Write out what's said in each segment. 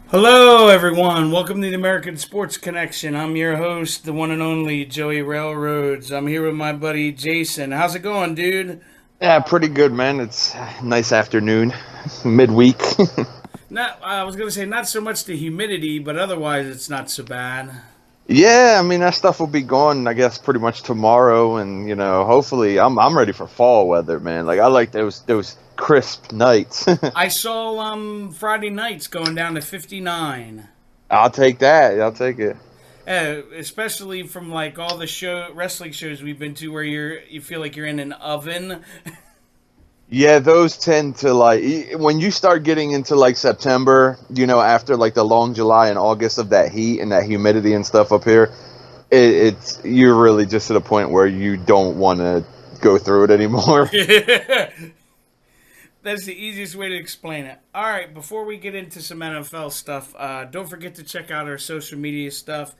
Hello, everyone. Welcome to the American Sports Connection. I'm your host, the one and only Joey Railroads. I'm here with my buddy Jason. How's it going, dude? Yeah, pretty good, man. It's a nice afternoon, midweek. Not, I was gonna say not so much the humidity, but otherwise it's not so bad. Yeah, I mean that stuff will be gone, I guess, pretty much tomorrow, and hopefully, I'm ready for fall weather, man. Like I like those crisp nights. I saw Friday nights going down to 59. I'll take that. I'll take it. Especially from like all the wrestling shows we've been to, where you feel like you're in an oven. Yeah, those tend to when you start getting into like September, after like the long July and August of that heat and that humidity and stuff up here, it's you're really just at a point where you don't want to go through it anymore. That's the easiest way to explain it. All right, before we get into some NFL stuff, don't forget to check out our social media stuff.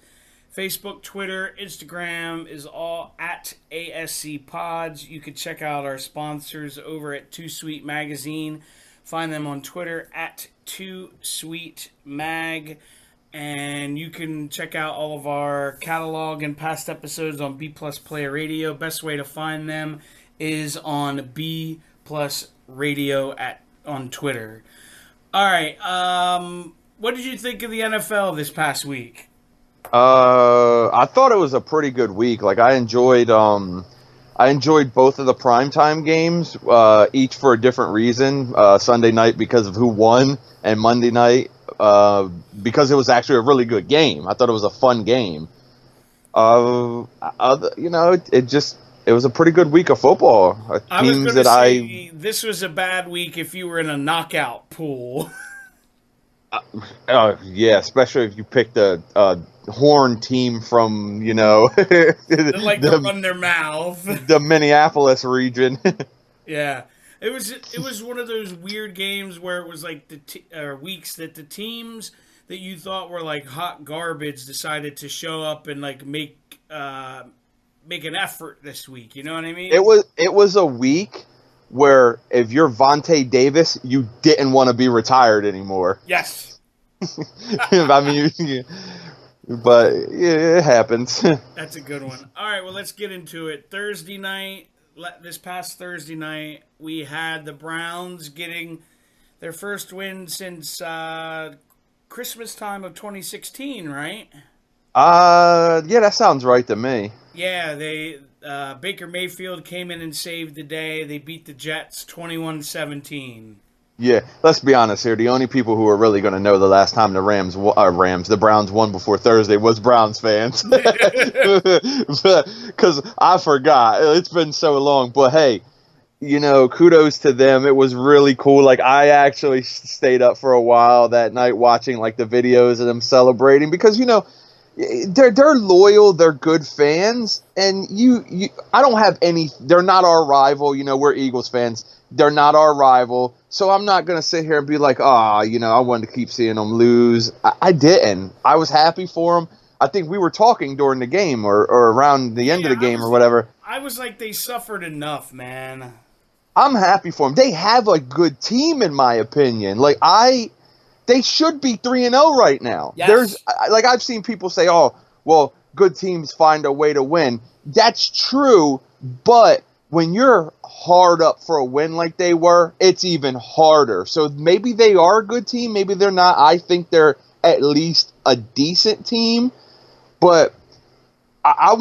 Facebook, Twitter, Instagram is all at ASC Pods. You can check out our sponsors over at Too Sweet Magazine. Find them on Twitter at Too Sweet Mag. And you can check out all of our catalog and past episodes on B Plus Player Radio. Best way to find them is on B Plus Radio on Twitter. All right. What did you think of the NFL this past week? I thought it was a pretty good week. Like I enjoyed both of the primetime games, each for a different reason. Sunday night because of who won, and Monday night because it was actually a really good game. I thought it was a fun game. It was a pretty good week of football. I was going to say this was a bad week if you were in a knockout pool. Yeah, especially if you picked a horn team from They like to run their mouth. the Minneapolis region. Yeah, it was one of those weird games where it was like weeks that the teams that you thought were like hot garbage decided to show up and like make an effort this week. You know what I mean? It was a week where if you're Vontae Davis, you didn't want to be retired anymore. Yes. I mean, but yeah, it happens. That's a good one. All right, well, let's get into it. This past Thursday night, we had the Browns getting their first win since Christmas time of 2016, right? Yeah, that sounds right to me. Yeah, Baker Mayfield came in and saved the day. They beat the Jets 21-17. Yeah, let's be honest here. The only people who are really going to know the last time the Browns won before Thursday was Browns fans. Because I forgot. It's been so long. But hey, kudos to them. It was really cool. Like I actually stayed up for a while that night watching like the videos of them celebrating because they're loyal, they're good fans, and I don't have any. They're not our rival. We're Eagles fans. They're not our rival, so I'm not gonna sit here and be like, I wanted to keep seeing them lose. I didn't. I was happy for them. I think we were talking during the game or around the end of the game or whatever. I was like, they suffered enough, man. I'm happy for them. They have a good team, in my opinion. They should be 3-0 right now. Yes. I've seen people say, "Oh, well, good teams find a way to win." That's true, but when you're hard up for a win like they were, it's even harder. So maybe they are a good team, maybe they're not. I think they're at least a decent team, but I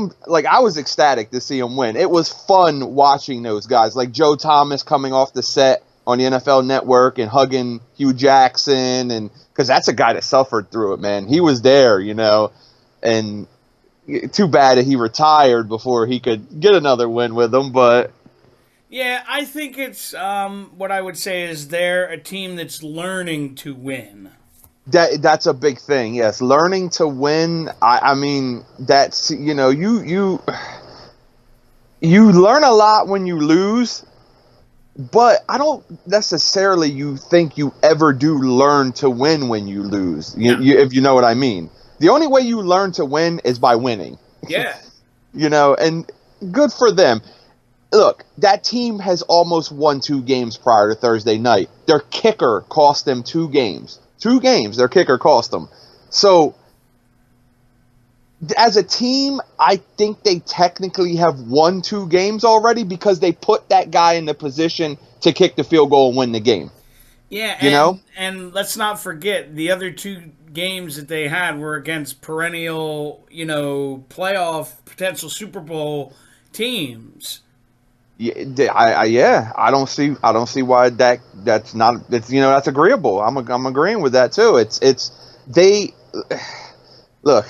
was ecstatic to see them win. It was fun watching those guys, like Joe Thomas coming off the set on the NFL Network and hugging Hugh Jackson, and because that's a guy that suffered through it, man. He was there, and too bad that he retired before he could get another win with them. But yeah, I think it's what I would say is they're a team that's learning to win. that's a big thing. Yes, learning to win. I mean, that's you learn a lot when you lose. But I don't necessarily think you ever do learn to win when you lose, if you know what I mean. The only way you learn to win is by winning. Yeah. And good for them. Look, that team has almost won 2 games prior to Thursday night. Their kicker cost them 2 games. 2 games their kicker cost them. So as a team, I think they technically have won 2 games already because they put that guy in the position to kick the field goal and win the game. Yeah, and let's not forget the other 2 games that they had were against perennial, playoff potential Super Bowl teams. Yeah, I don't see why that's not, it's, that's agreeable. I'm agreeing with that too. They look,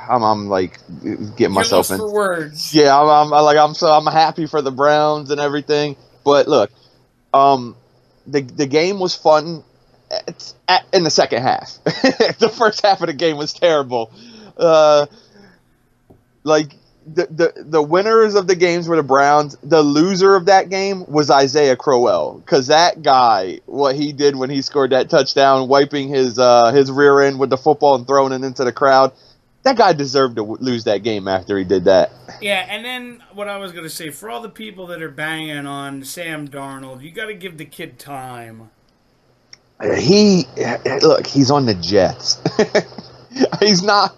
I'm like getting myself in for words. Yeah, I'm happy for the Browns and everything, but look, the game was fun in the second half. The first half of the game was terrible. The winners of the games were the Browns. The loser of that game was Isaiah Crowell, because that guy, what he did when he scored that touchdown, wiping his rear end with the football and throwing it into the crowd, that guy deserved to lose that game after he did that. Yeah, and then what I was going to say, for all the people that are banging on Sam Darnold, you got to give the kid time. He's on the Jets. He's not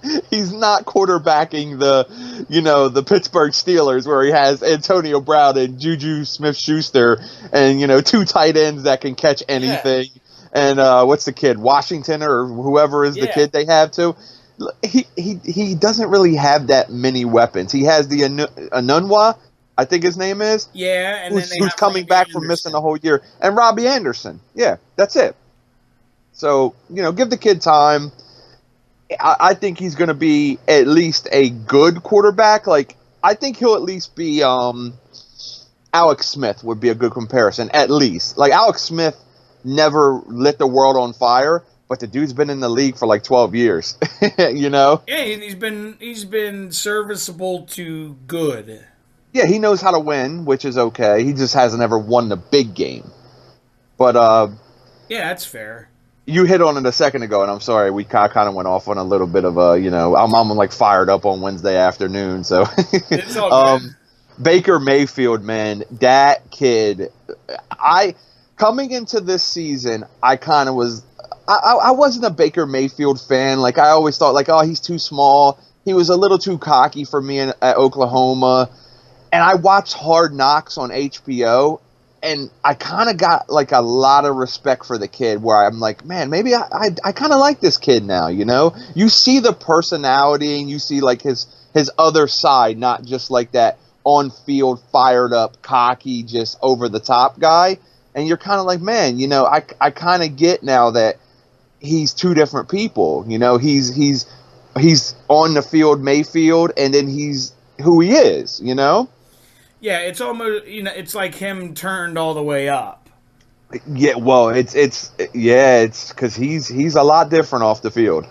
quarterbacking the Pittsburgh Steelers, where he has Antonio Brown and Juju Smith-Schuster and 2 tight ends that can catch anything. Yeah. And what's the kid, Washington or whoever is the kid they have too. He doesn't really have that many weapons. He has the Anunwa, I think his name is. Yeah, and who's coming back from missing a whole year, and Robbie Anderson. Yeah, that's it. So give the kid time. I think he's going to be at least a good quarterback. Like, I think he'll at least be Alex Smith would be a good comparison, at least. Like, Alex Smith never lit the world on fire, but the dude's been in the league for like 12 years. Yeah, he's been serviceable to good. Yeah, he knows how to win, which is okay. He just hasn't ever won the big game. But yeah, that's fair. You hit on it a second ago, and I'm sorry, we kind of went off on a little bit of a, I'm like fired up on Wednesday afternoon, so. It's all good. Baker Mayfield, man, that kid, coming into this season, I kind of was, I wasn't a Baker Mayfield fan. Like, I always thought, like, oh, he's too small. He was a little too cocky for me at Oklahoma. And I watched Hard Knocks on HBO, and I kind of got like a lot of respect for the kid, where I'm like, man, maybe I kind of like this kid now, You see the personality, and you see like his other side, not just like that on-field, fired up, cocky, just over-the-top guy. And you're kind of like, man, I kind of get now that he's 2 different people. He's on the field Mayfield, and then he's who he is, Yeah, it's almost, it's like him turned all the way up. Yeah, well, it's because he's a lot different off the field.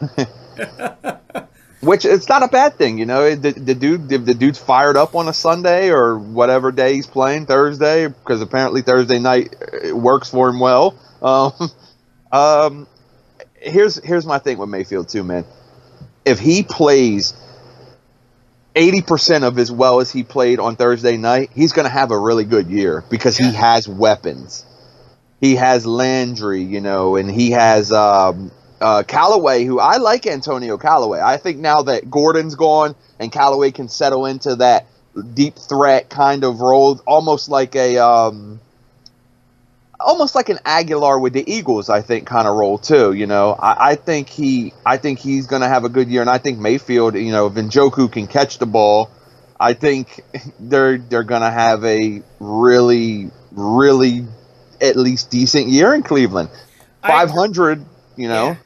Which, it's not a bad thing, the dude's fired up on a Sunday or whatever day he's playing, Thursday, because apparently Thursday night works for him well. Here's my thing with Mayfield too, man. If he plays 80% of as well as he played on Thursday night, he's going to have a really good year, because he has weapons. He has Landry, and he has Callaway, who I like Antonio Callaway. I think now that Gordon's gone and Callaway can settle into that deep threat kind of role, almost like an Aguilar with the Eagles, I think, kind of role too. I think he's going to have a good year, and I think Mayfield, if Njoku can catch the ball, I think they're going to have a really, really at least decent year in Cleveland. 500, Yeah.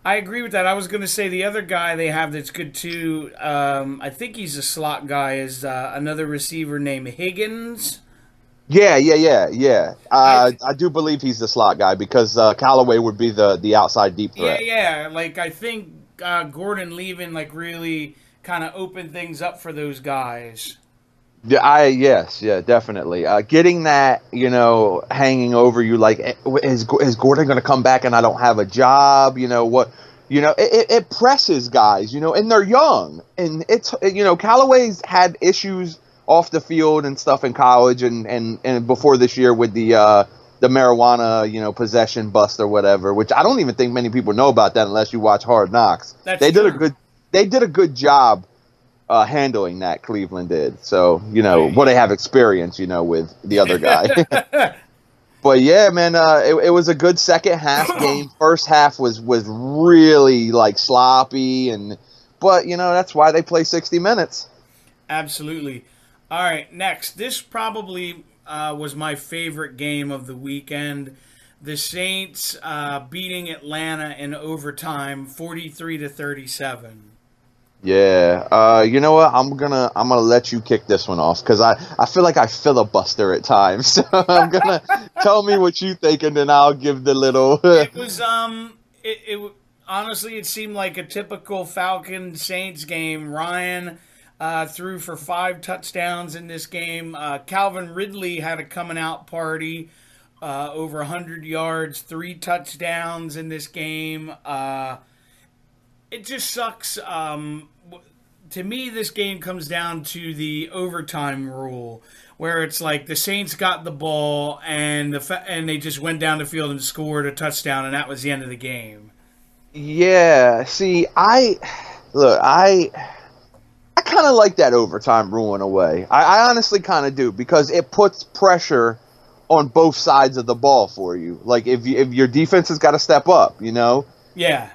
I agree with that. I was going to say the other guy they have that's good too, I think he's a slot guy, is another receiver named Higgins. Yeah. I do believe he's the slot guy, because Callaway would be the outside deep threat. Yeah. Like, I think Gordon leaving like really kind of opened things up for those guys. Yeah, definitely. Getting that, hanging over you, like, is Gordon going to come back and I don't have a job? It presses guys, and they're young, and it's, Callaway's had issues off the field and stuff in college and before this year with the the marijuana, possession bust or whatever, which I don't even think many people know about that unless you watch Hard Knocks. They did a good job handling that. Cleveland did. So, Right. they have experience, with the other guy. But yeah, man, it was a good second half game. First half was really like sloppy, but that's why they play 60 minutes. Absolutely. All right, next. This probably was my favorite game of the weekend. The Saints beating Atlanta in overtime, 43-37. Yeah, you know what? I'm gonna let you kick this one off because I feel like I filibuster at times. So I'm gonna tell me what you think, and then I'll give the little. It was honestly, it seemed like a typical Falcon Saints game. Ryan threw for 5 touchdowns in this game. Calvin Ridley had a coming out party, over 100 yards, 3 touchdowns in this game. It just sucks. To me, this game comes down to the overtime rule, where it's like the Saints got the ball and they just went down the field and scored a touchdown, and that was the end of the game. Yeah, see, I kind of like that overtime rule in a way. I honestly kind of do, because it puts pressure on both sides of the ball for you. Like if your defense has got to step up, Yeah.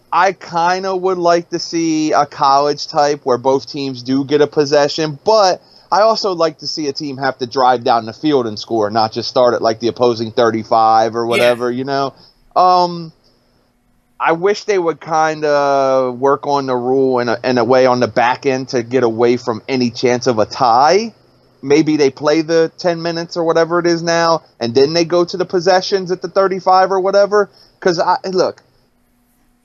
I kind of would like to see a college type where both teams do get a possession, but I also like to see a team have to drive down the field and score, not just start at like the opposing 35 or whatever, I wish they would kind of work on the rule in a way on the back end to get away from any chance of a tie. Maybe they play the 10 minutes or whatever it is now, and then they go to the possessions at the 35 or whatever. Because, look,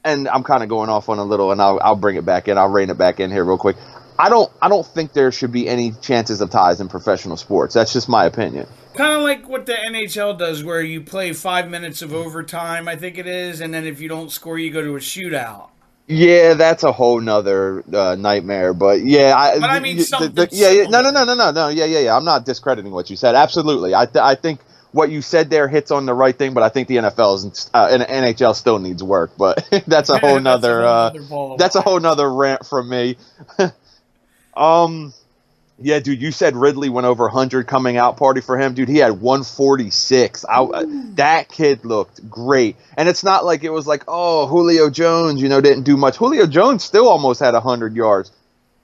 and I'm kind of going off on a little, and I'll bring it back in. I'll rein it back in here real quick. I don't think there should be any chances of ties in professional sports. That's just my opinion. Kind of like what the NHL does, where you play 5 minutes of overtime, I think it is, and then if you don't score, you go to a shootout. Yeah, that's a whole nother nightmare. But yeah, But I mean something. No. Yeah. I'm not discrediting what you said. Absolutely, I think what you said there hits on the right thing. But I think the NHL still needs work. But that's a whole nother. That's a whole nother rant from me. Yeah, dude, you said Ridley went over 100 coming out party for him. Dude, he had 146. That kid looked great. And it's not like it was like, oh, Julio Jones, didn't do much. Julio Jones still almost had 100 yards.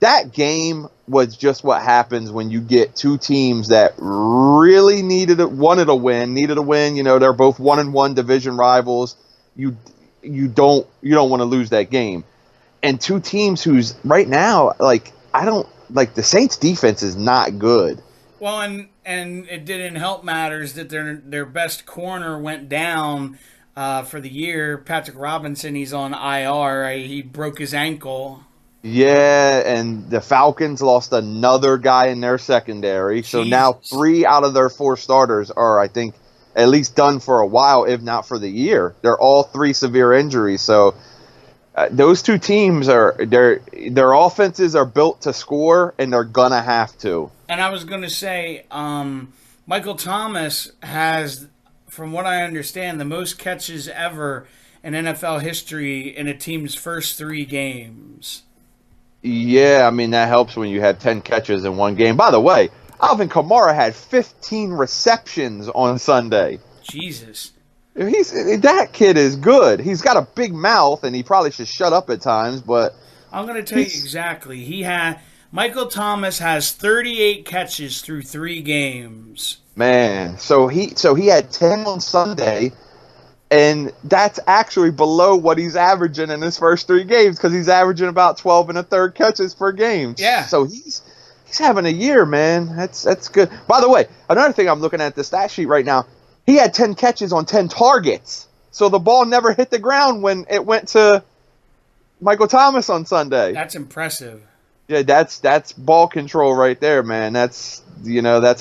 That game was just what happens when you get two teams that really wanted a win. They're both 1-1 division rivals. You don't want to lose that game. And two teams who's right now, the Saints defense is not good. Well, and it didn't help matters that their best corner went down for the year. Patrick Robinson, he's on IR. Right? He broke his ankle. Yeah, and the Falcons lost another guy in their secondary. So now 3 out of their 4 starters are, I think, at least done for a while, if not for the year. They're all 3 severe injuries. So those two teams their offenses are built to score, and they're gonna have to. And I was gonna say, Michael Thomas has, from what I understand, the most catches ever in NFL history in a team's first 3 games. Yeah, I mean, that helps when you have 10 catches in one game. By the way, Alvin Kamara had 15 receptions on Sunday. Jesus. That kid is good. He's got a big mouth, and he probably should shut up at times, but I'm going to tell you exactly. Michael Thomas has 38 catches through 3 games. Man, so he had 10 on Sunday, and that's actually below what he's averaging in his first 3 games, because he's averaging about 12 1/3 catches per game. Yeah. So he's having a year, man. That's good. By the way, another thing, I'm looking at the stat sheet right now. He had 10 catches on 10 targets. So the ball never hit the ground when it went to Michael Thomas on Sunday. That's impressive. Yeah, that's ball control right there, man. That's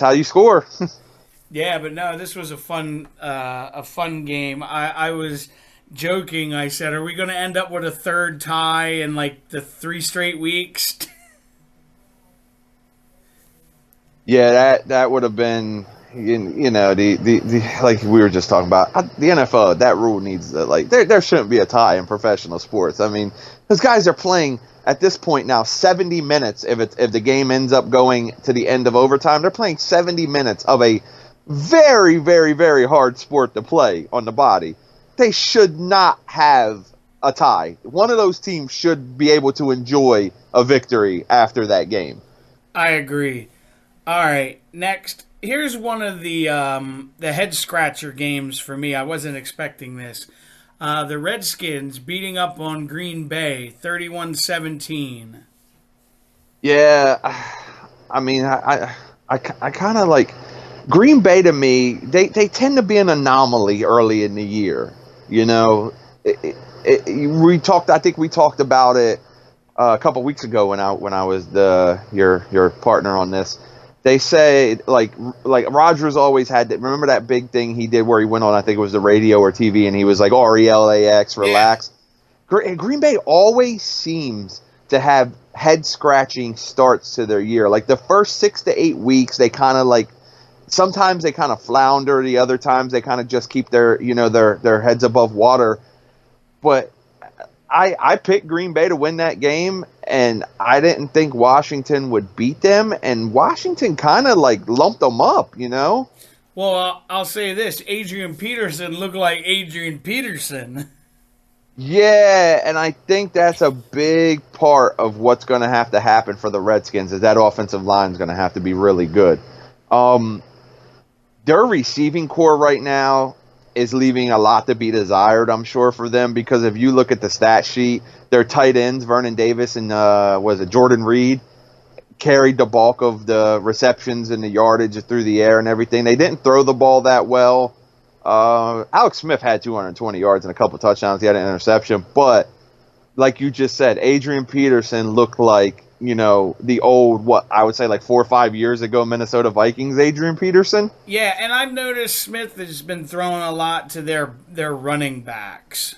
how you score. Yeah, but no, this was a fun game. I was joking. I said, "Are we going to end up with a third tie in like the 3 straight weeks?" Yeah, that would have been you know the like we were just talking about the NFL. That rule needs to, like there shouldn't be a tie in professional sports. I mean, those guys are playing at this point now 70 minutes. If the game ends up going to the end of overtime, they're playing 70 minutes of a very, very, very hard sport to play on the body. They should not have a tie. One of those teams should be able to enjoy a victory after that game. I agree. All right, next. Here's one of the head scratcher games for me. I wasn't expecting this. The Redskins beating up on Green Bay, 31-17. Yeah, I mean, I kind of like Green Bay. To me, they tend to be an anomaly early in the year. You know, we talked. I think we talked about it a couple weeks ago when I was your partner on this. They say like Rodgers always had that. Remember that big thing he did where he went on, I think it was the radio or TV, and he was like RELAX, relax. Yeah. Green Bay always seems to have head scratching starts to their year. Like the first 6 to 8 weeks, they kind of like sometimes they kind of flounder. The other times they kind of just keep their heads above water. But I picked Green Bay to win that game, and I didn't think Washington would beat them, and Washington kind of like lumped them up, you know? Well, I'll say this. Adrian Peterson looked like Adrian Peterson. Yeah, and I think that's a big part of what's going to have to happen for the Redskins is that offensive line is going to have to be really good. Their receiving core right now is leaving a lot to be desired, I'm sure, for them, because if you look at the stat sheet, their tight ends, Vernon Davis and Jordan Reed, carried the bulk of the receptions and the yardage through the air and everything. They didn't throw the ball that well. Alex Smith had 220 yards and a couple touchdowns. He had an interception, but like you just said, Adrian Peterson looked like, you know, the old, what I would say like 4 or 5 years ago, Minnesota Vikings, Adrian Peterson. Yeah, and I've noticed Smith has been throwing a lot to their running backs.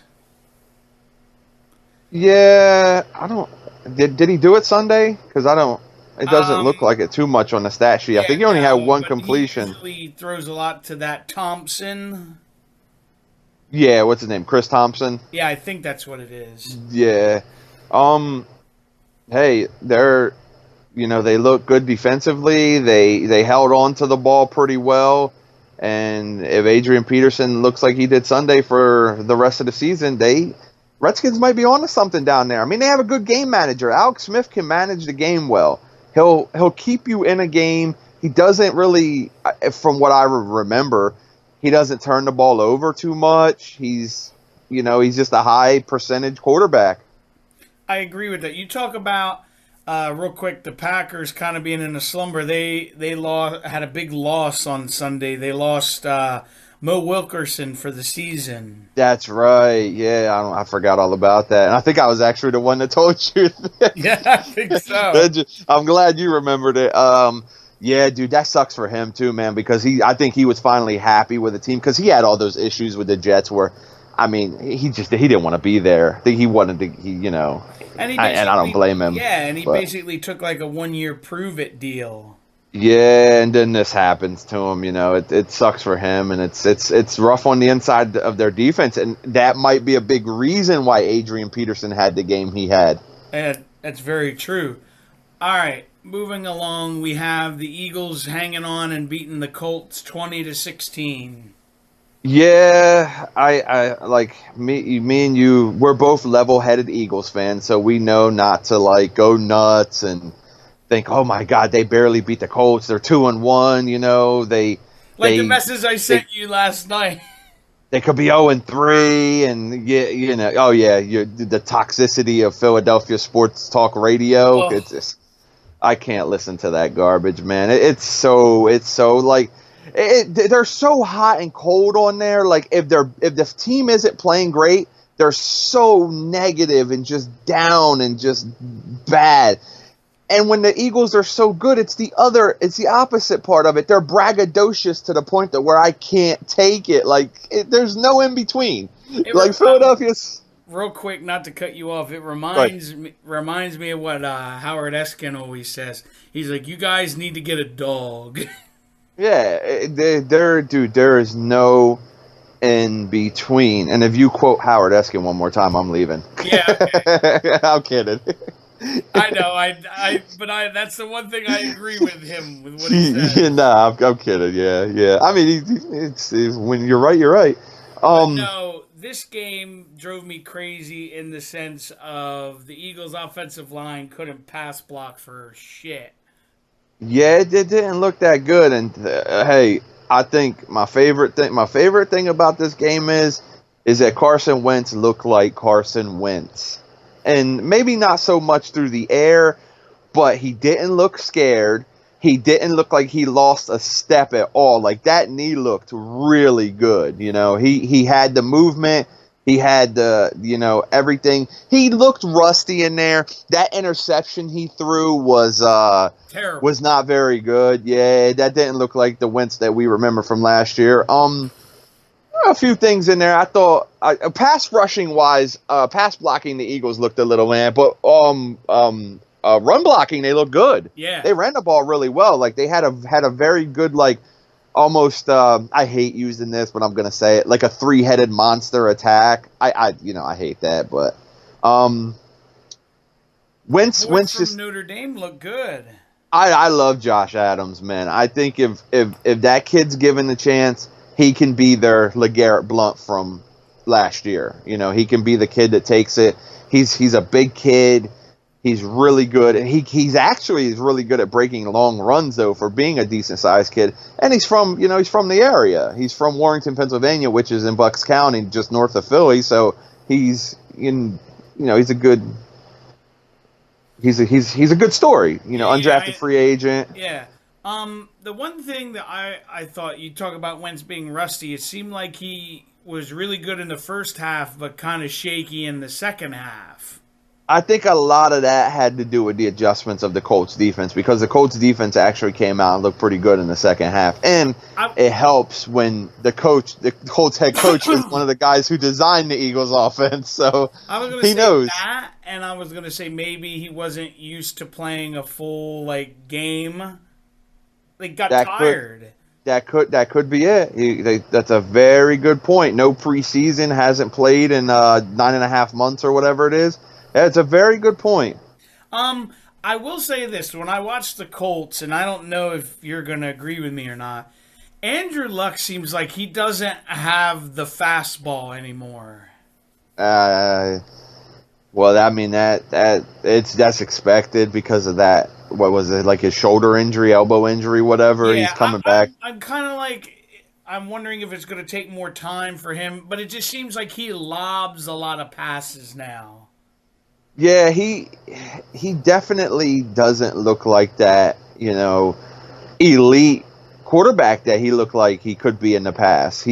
Yeah, I don't. Did he do it Sunday? Because it doesn't look like it too much on the stat sheet. I think he only had one completion. He throws a lot to that Thompson. Yeah, what's his name? Chris Thompson? Yeah, I think that's what it is. Yeah. Hey, they look good defensively. They held on to the ball pretty well. And if Adrian Peterson looks like he did Sunday for the rest of the season, Redskins might be onto something down there. I mean, they have a good game manager. Alex Smith can manage the game well. He'll keep you in a game. He doesn't really, from what I remember, he doesn't turn the ball over too much. He's just a high percentage quarterback. I agree with that. You talk about real quick the Packers kind of being in a slumber. They had a big loss on Sunday. They lost Mo Wilkerson for the season. That's right. Yeah, I forgot all about that. And I think I was actually the one that told you that. Yeah, I think so. I'm glad you remembered it. Yeah, dude, that sucks for him too, man, because I think he was finally happy with the team because he had all those issues with the Jets where, I mean, he didn't want to be there. I think he wanted to, and I don't blame him. Yeah, and he basically took like a 1-year prove-it deal. Yeah, and then this happens to him. It sucks for him, and it's rough on the inside of their defense, and that might be a big reason why Adrian Peterson had the game he had. And that's very true. All right, moving along, we have the Eagles hanging on and beating the Colts 20-16. Yeah, I like me and you. We're both level-headed Eagles fans, so we know not to like go nuts and think, oh my God, they barely beat the Colts. They're 2-1. The message I sent you last night. They could be 0-3, and the toxicity of Philadelphia sports talk radio. Oh. It's just, I can't listen to that garbage, man. It's so like. They're so hot and cold on there. Like if the team isn't playing great, they're so negative and just down and just bad. And when the Eagles are so good, it's the opposite part of it. They're braggadocious to the point that where I can't take it. Like there's no in between. Philadelphia's. Real quick, not to cut you off, it reminds me of what Howard Eskin always says. He's like, you guys need to get a dog. Yeah, dude, there is no in between. And if you quote Howard Eskin one more time, I'm leaving. Yeah, okay. I'm kidding. I know. That's the one thing I agree with him with what he says. Nah, I'm kidding. Yeah, yeah. I mean, it's when you're right, you're right. But Um, no, this game drove me crazy in the sense of the Eagles' offensive line couldn't pass block for shit. yeah, it didn't look that good. And hey, I think my favorite thing about this game is that Carson Wentz looked like Carson Wentz, and maybe not so much through the air, but he didn't look scared. He didn't look like he lost a step at all. Like that knee looked really good. You know, he had the movement. He had the, everything. He looked rusty in there. That interception he threw Terrible. was not very good. Yeah, that didn't look like the Wentz that we remember from last year. A few things in there. I thought pass rushing wise, pass blocking the Eagles looked a little but run blocking they looked good. Yeah. They ran the ball really well. Like they had a very good almost I hate using this, but I'm gonna say it, like a three-headed monster attack. I hate that, but Wentz From just Notre Dame looked good. I love Josh Adams, man. I think if that kid's given the chance, he can be their LeGarrette Blount from last year. You know, he can be the kid that takes it. He's a big kid. He's really good, and he's actually really good at breaking long runs though for being a decent sized kid. And he's from the area. He's from Warrington, Pennsylvania, which is in Bucks County, just north of Philly. So he's he's a good story. Undrafted free agent. Yeah. The one thing that I thought you talk about Wentz being rusty, it seemed like he was really good in the first half, but kind of shaky in the second half. I think a lot of that had to do with the adjustments of the Colts defense, because the Colts defense actually came out and looked pretty good in the second half. And it helps when the Colts head coach is one of the guys who designed the Eagles offense. So he knows that, and I was going to say maybe he wasn't used to playing a full game. Got tired. That could be it. That's a very good point. No preseason, hasn't played in 9.5 months or whatever it is. It's a very good point. I will say this. When I watch the Colts, and I don't know if you're going to agree with me or not, Andrew Luck seems like he doesn't have the fastball anymore. Well, I mean that's expected because of that. What was it, like his shoulder injury, elbow injury, whatever? Yeah, he's coming back. I'm kind of I'm wondering if it's going to take more time for him, but it just seems like he lobs a lot of passes now. Yeah, he definitely doesn't look like that, elite quarterback that he looked like he could be in the past.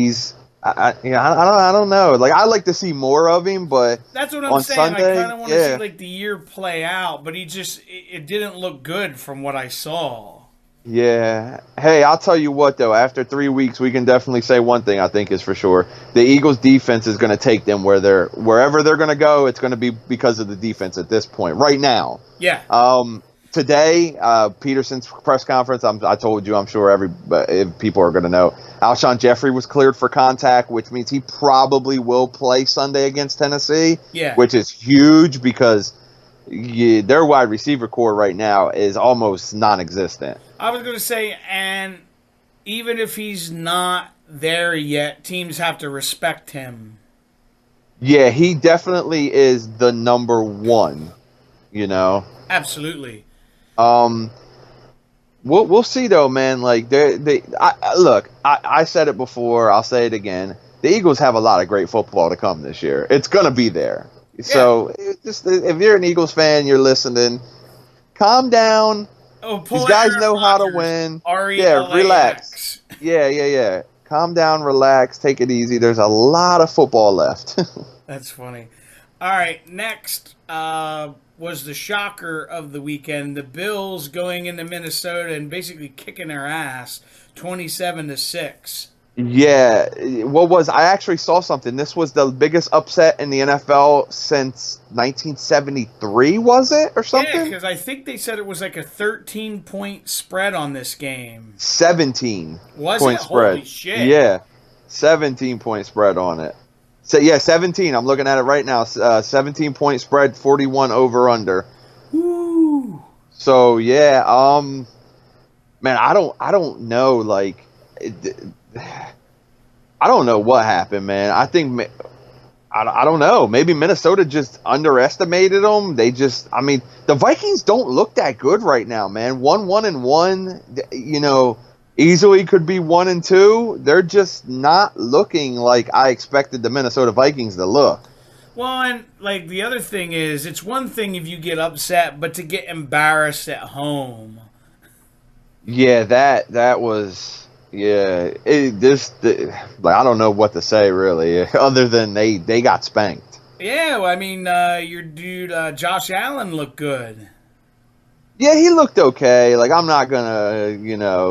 I don't know. I like to see more of him, but that's what I'm on saying. Sunday, I kind of want to see the year play out, but it didn't look good from what I saw. Yeah. Hey, I'll tell you what, though. After 3 weeks, we can definitely say one thing I think is for sure. The Eagles' defense is going to take them wherever they're going to go. It's going to be because of the defense at this point, right now. Yeah. Today, Peterson's press conference, I told you, I'm sure people are going to know. Alshon Jeffrey was cleared for contact, which means he probably will play Sunday against Tennessee. Yeah. Which is huge because their wide receiver core right now is almost non-existent. I was going to say, and even if he's not there yet, teams have to respect him. Yeah, he definitely is the number one, Absolutely. We'll see though, man. Look, I said it before, I'll say it again. The Eagles have a lot of great football to come this year. It's going to be there. Yeah. So just if you're an Eagles fan, you're listening, calm down. These guys know how to win. R-E-L-A-X. Relax. Yeah. Calm down, relax, take it easy. There's a lot of football left. That's funny. All right, next was the shocker of the weekend. The Bills going into Minnesota and basically kicking their ass, 27-6. Yeah, I actually saw something. This was the biggest upset in the NFL since 1973, was it, or Yeah, something? because I think they said it was like a 13-point spread on this game. 17 Was it? point Holy spread. shit. Yeah, 17-point spread on it. So yeah, 17. I'm looking at it right now. 17-point spread, 41 over under. Woo. So yeah, man, I don't know. Like, I don't know what happened, man. I don't know. Maybe Minnesota just underestimated them. I mean, the Vikings don't look that good right now, man. 1-1-1, easily could be 1-2. They're just not looking like I expected the Minnesota Vikings to look. Well, and like the other thing is, it's one thing if you get upset, but to get embarrassed at home. Yeah, that was yeah. Like I don't know what to say really, other than they got spanked. Yeah, well, I mean, your dude Josh Allen looked good. Yeah, he looked okay. Like I'm not gonna,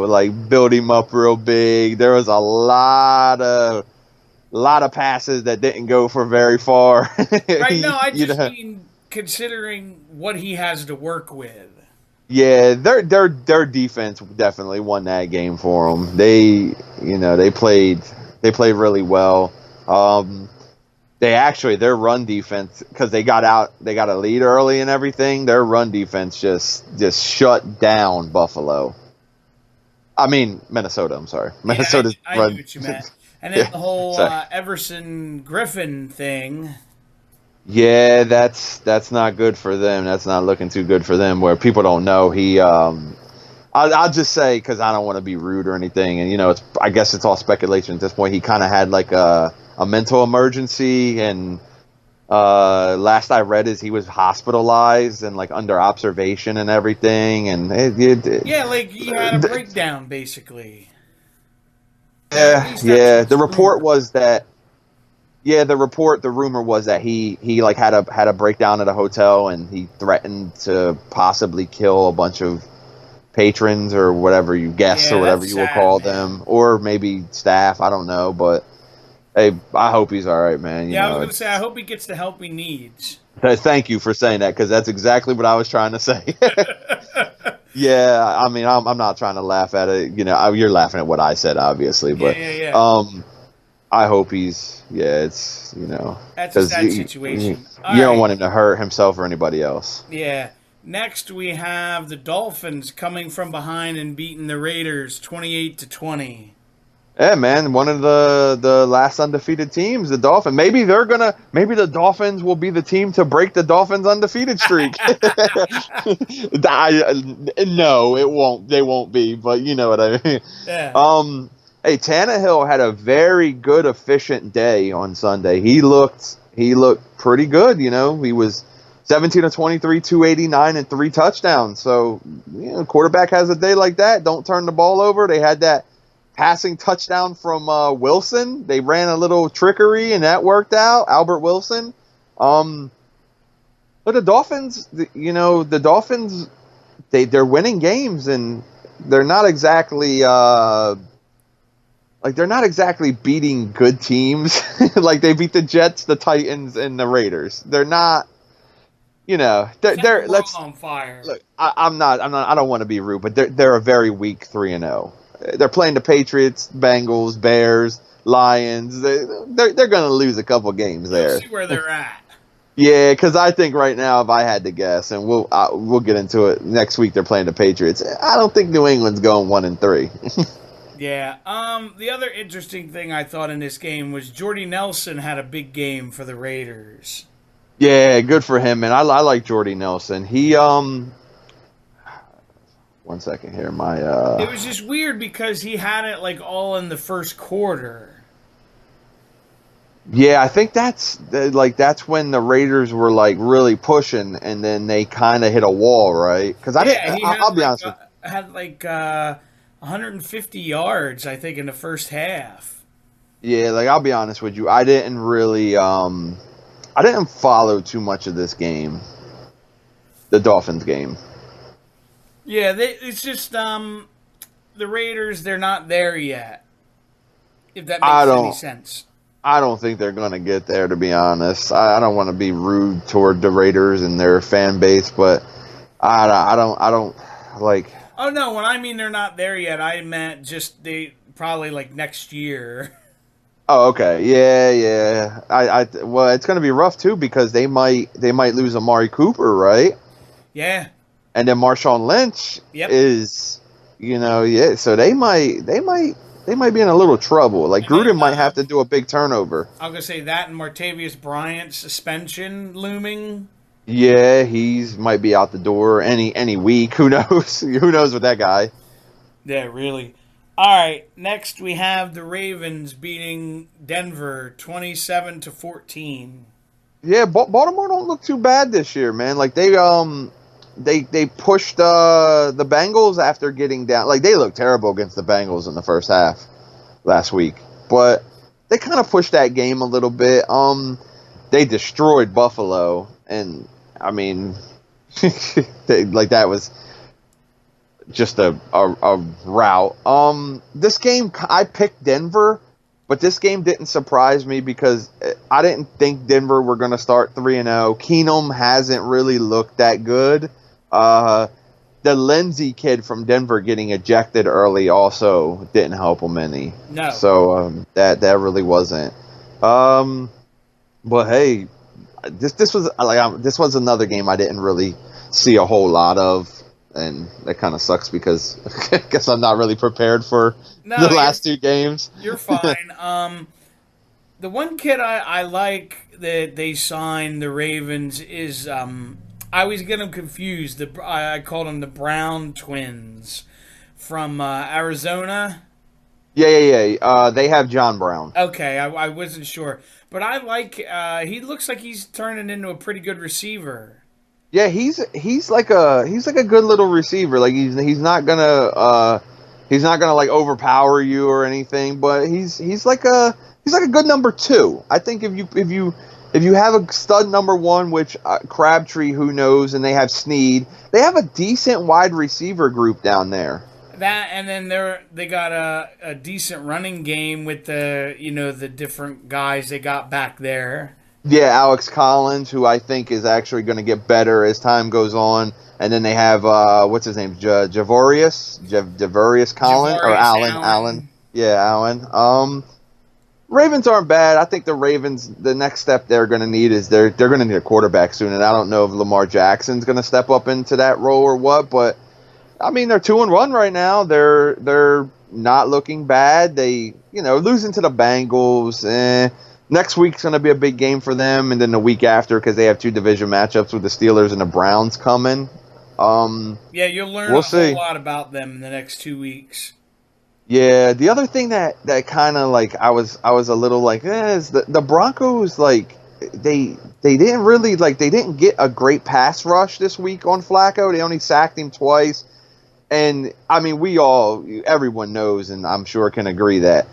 like build him up real big. There was a lot of passes that didn't go for very far. Right? No, I you just know, mean considering what he has to work with. yeah, their defense definitely won that game for them. They played really well. Um, their run defense, because they got a lead early and everything. Their run defense just shut down Buffalo. I mean Minnesota. I'm sorry, Yeah, Minnesota's I knew run. what you meant. And then Yeah, the whole sorry. Everson Griffin thing. Yeah, that's not good for them. That's not looking too good for them. Where people don't know I'll just say, because I don't want to be rude or anything, and I guess it's all speculation at this point. He kind of had like a mental emergency, and last I read is he was hospitalized and like under observation and everything, and Yeah, like he had a breakdown, basically. Or at yeah, least that's yeah. The what's report rumored. was that the rumor was that he like had a breakdown at a hotel, and he threatened to possibly kill a bunch of patrons or whatever you guests Yeah, or whatever that's you will sad, call man. them, or maybe staff. I don't know, but hey, I hope he's all right, man. Yeah, I was gonna say I hope he gets the help he needs. Thank you for saying that, because that's exactly what I was trying to say. Yeah, I mean, I'm not trying to laugh at it. You're laughing at what I said, obviously, Yeah, but yeah, yeah. I hope it's That's a because sad you situation. All don't right. want him to hurt himself or anybody else. Yeah. Next we have the Dolphins coming from behind and beating the Raiders 28-20. Yeah, man, one of the last undefeated teams, the Dolphins. Maybe the Dolphins will be the team to break the Dolphins' undefeated streak. No, it won't. They won't be, but you know what I mean. Yeah. Hey, Tannehill had a very good, efficient day on Sunday. He looked pretty good. He was 17 of 23, 289, and 3 touchdowns. So, quarterback has a day like that. Don't turn the ball over. They had that passing touchdown from Wilson. They ran a little trickery, and that worked out. Albert Wilson. But the Dolphins, the Dolphins, they're winning games, and they're not exactly beating good teams. Like they beat the Jets, the Titans, and the Raiders. They're not. Set the They're world let's on fire. look. I don't want to be rude, but they're a very weak 3-0. They're playing the Patriots, Bengals, Bears, Lions. They're going to lose a couple games You'll there. see where they're at. Yeah, because I think right now, if I had to guess, and we'll get into it next week, they're playing the Patriots. I don't think New England's going 1-3. Yeah. The other interesting thing I thought in this game was Jordy Nelson had a big game for the Raiders. Yeah, good for him, man. I like Jordy Nelson. He 1 second here. It was just weird because he had it like all in the first quarter. Yeah, I think that's when the Raiders were like really pushing, and then they kind of hit a wall, right? Because Yeah, he had I'll be like honest with had like 150 yards, I think, in the first half. you. Yeah, like I'll be honest with you. I didn't really I didn't follow too much of this game, the Dolphins game. Yeah, it's just the Raiders. They're not there yet. If that I makes any don't. sense. I don't think they're going to get there, to be honest. I don't want to be rude toward the Raiders and their fan base, but I don't like. Oh no, when I mean they're not there yet, I meant just they probably like next year. Oh, okay, yeah. Well, it's going to be rough too because they might lose Amari Cooper, right? Yeah. And then Marshawn Lynch Yep. is, yeah. So they might be in a little trouble. Like And then, Gruden might have to do a big turnover. I'm gonna say that and Martavius Bryant's suspension looming. Yeah, he's might be out the door any week. Who knows? Who knows with that guy? Yeah, really. All right, next we have the Ravens beating Denver 27-14. Yeah, Baltimore don't look too bad this year, man. Like they pushed the Bengals after getting down. Like they looked terrible against the Bengals in the first half last week, but they kind of pushed that game a little bit. They destroyed Buffalo, and I mean, that was just a rout. This game I picked Denver, but this game didn't surprise me because I didn't think Denver were going to start 3-0. Keenum hasn't really looked that good. The Lindsey kid from Denver getting ejected early also didn't help him any. No. So that really wasn't. But hey, this was another game I didn't really see a whole lot of, and that kind of sucks because I guess I'm not really prepared for the last two games. You're fine. The one kid I like that they signed the Ravens is I always get them confused. I called them the Brown twins from Arizona. Yeah. They have John Brown. Okay, I wasn't sure, but I like. He looks like he's turning into a pretty good receiver. Yeah, he's like a good little receiver. Like he's not gonna like overpower you or anything, but he's like a good number two. I think if you have a stud number one, which Crabtree, who knows, and they have Snead, they have a decent wide receiver group down there. That, and then they got a decent running game with the different guys they got back there. Yeah, Alex Collins, who I think is actually going to get better as time goes on, and then they have what's his name, Javorius Collins or Allen. Yeah, Allen. Ravens aren't bad. I think the Ravens, the next step they're going to need is they're going to need a quarterback soon, and I don't know if Lamar Jackson's going to step up into that role or what, but I mean they're 2-1 right now. They're not looking bad. They losing to the Bengals. Next week's going to be a big game for them, and then the week after because they have two division matchups with the Steelers and the Browns coming. Yeah, you'll learn a whole lot about them in the next 2 weeks. Yeah, the other thing that kind of like I was a little like is the Broncos, like they didn't really they didn't get a great pass rush this week on Flacco. They only sacked him twice, and I mean everyone knows, and I'm sure can agree that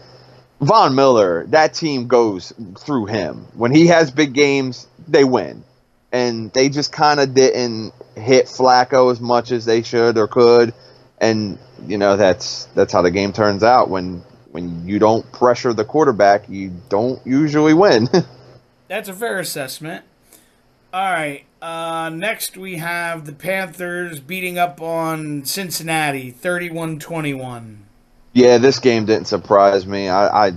Von Miller, that team goes through him. When he has big games, they win, and they just kind of didn't hit Flacco as much as they should or could. And that's how the game turns out. When you don't pressure the quarterback, you don't usually win. That's a fair assessment. All right. Next we have the Panthers beating up on Cincinnati, 31-21. Yeah, this game didn't surprise me. I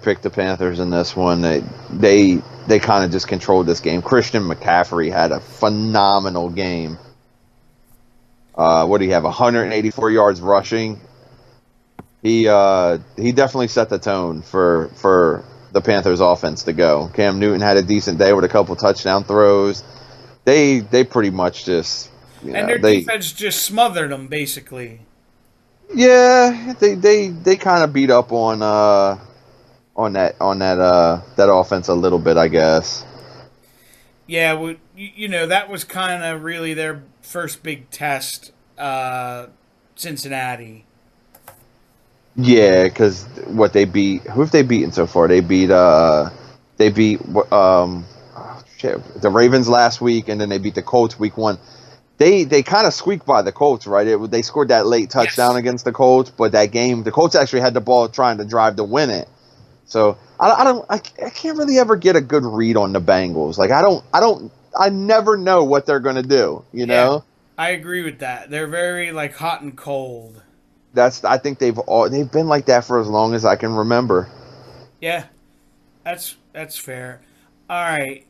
picked the Panthers in this one. They kind of just controlled this game. Christian McCaffrey had a phenomenal game. What do you have? 184 yards rushing. He definitely set the tone for the Panthers offense to go. Cam Newton had a decent day with a couple touchdown throws. They pretty much just their defense just smothered them basically. Yeah, they kind of beat up on that offense a little bit, I guess. Yeah, well, that was kind of really their first big test, Cincinnati. Yeah, because who have they beaten so far? They beat the Ravens last week, and then they beat the Colts week 1. They kind of squeaked by the Colts, right? They scored that late touchdown against the Colts, but that game, the Colts actually had the ball trying to drive to win it, So I can't really ever get a good read on the Bengals. Like I never know what they're going to do. You Yeah, know, I agree with that. They're very like hot and cold. I think they've been like that for as long as I can remember. Yeah, that's fair. All right.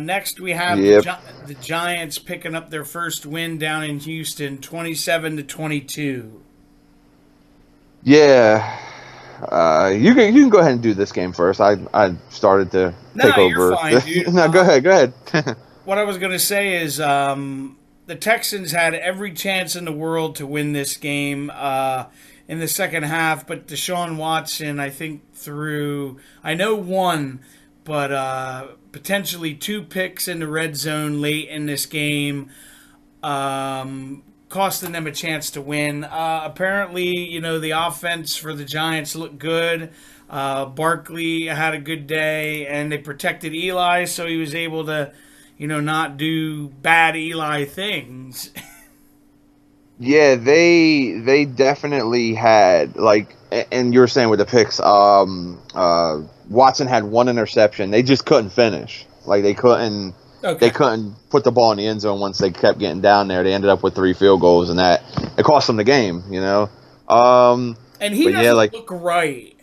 Next, we have Yep. The Giants picking up their first win down in Houston, 27-22. Yeah. You can go ahead and do this game first. I started to take No, you're over. fine, dude. No, go ahead. Go ahead. What I was going to say is the Texans had every chance in the world to win this game in the second half, but Deshaun Watson, I think, threw, I know one, but potentially two picks in the red zone late in this game, costing them a chance to win. Apparently, the offense for the Giants looked good. Barkley had a good day, and they protected Eli, so he was able to not do bad Eli things. Yeah, they definitely had and you were saying with the picks, Watson had one interception. They just couldn't finish. Like they couldn't. Okay. They couldn't put the ball in the end zone once they kept getting down there. They ended up with 3 field goals, and that it cost them the game. And he doesn't look right.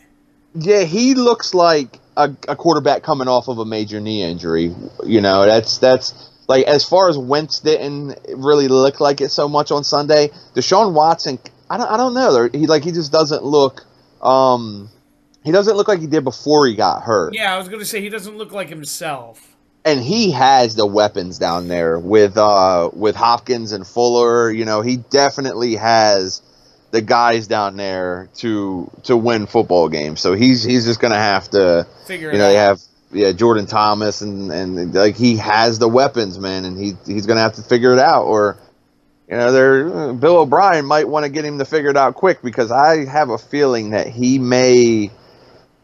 Yeah, he looks like a quarterback coming off of a major knee injury. That's like, as far as Wentz didn't really look like it so much on Sunday. Deshaun Watson, I don't know. He just doesn't look. He doesn't look like he did before he got hurt. Yeah, I was gonna say he doesn't look like himself. And he has the weapons down there with Hopkins and Fuller. He definitely has the guys down there to win football games. So he's just gonna have to figure it out. They have Jordan Thomas and like he has the weapons, man, and he's gonna have to figure it out. Or Bill O'Brien might want to get him to figure it out quick, because I have a feeling that he may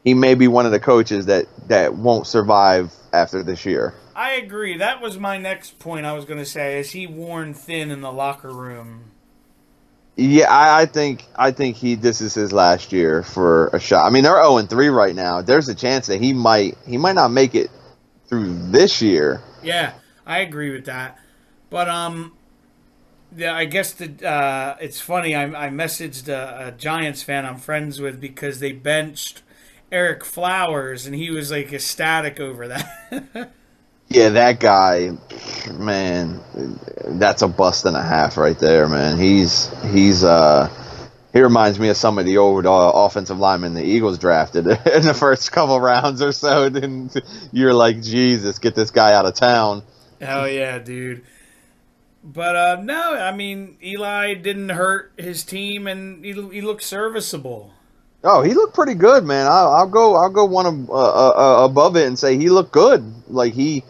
be one of the coaches that won't survive after this year. I agree. That was my next point I was going to say. Is he worn thin in the locker room? Yeah, I think this is his last year for a shot. I mean, they're 0-3 right now. There's a chance that he might not make it through this year. Yeah, I agree with that. But yeah, I guess it's funny. I messaged a Giants fan I'm friends with because they benched Eric Flowers, and he was like ecstatic over that. Yeah, that guy, man, that's a bust and a half right there, man. He reminds me of some of the old offensive linemen the Eagles drafted in the first couple rounds or so. And you're like, Jesus, get this guy out of town. Hell yeah, dude. But no, I mean, Eli didn't hurt his team, and he looked serviceable. Oh, he looked pretty good, man. I'll go one above it and say he looked good. Like he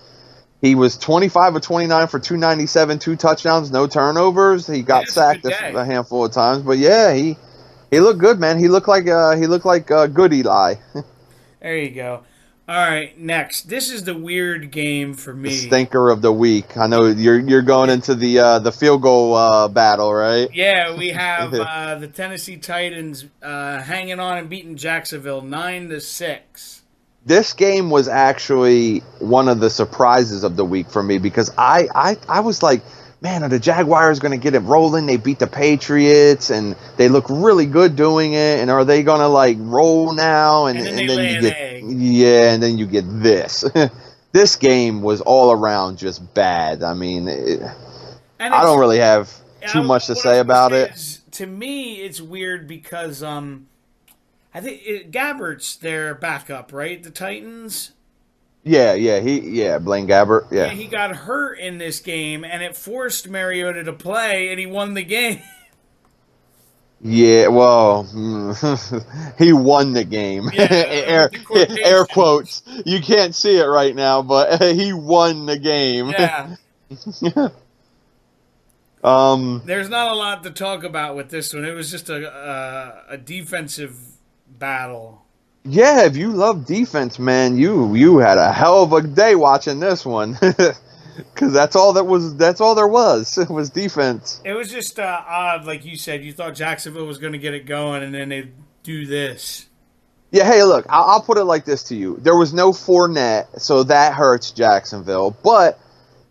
was 25 of 29 for 297, 2 touchdowns, no turnovers. He got sacked a handful of times, but yeah, he looked good, man. He looked like good Eli. There you go. All right, next. This is the weird game for me. The stinker of the week. I know you're going into the field goal battle, right? Yeah, we have the Tennessee Titans hanging on and beating Jacksonville 9-6. This game was actually one of the surprises of the week for me, because I was like, man, are the Jaguars going to get it rolling? They beat the Patriots, and they look really good doing it. And are they going to roll now? And then you get egg. Yeah, and then you get this. This game was all around just bad. I mean, I don't really have too much to say about it. To me, it's weird because I think Gabbert's their backup, right? The Titans. Yeah, Blaine Gabbert. Yeah, he got hurt in this game, and it forced Mariota to play, and he won the game. Yeah, well, he won the game. Yeah, air quotes. You can't see it right now, but he won the game. Yeah. There's not a lot to talk about with this one. It was just a defensive battle. Yeah, if you love defense, man, you had a hell of a day watching this one. Because that's all there was. It was defense. It was just odd, like you said. You thought Jacksonville was going to get it going, and then they do this. Yeah, hey, look, I'll put it like this to you. There was no Fournette, so that hurts Jacksonville. But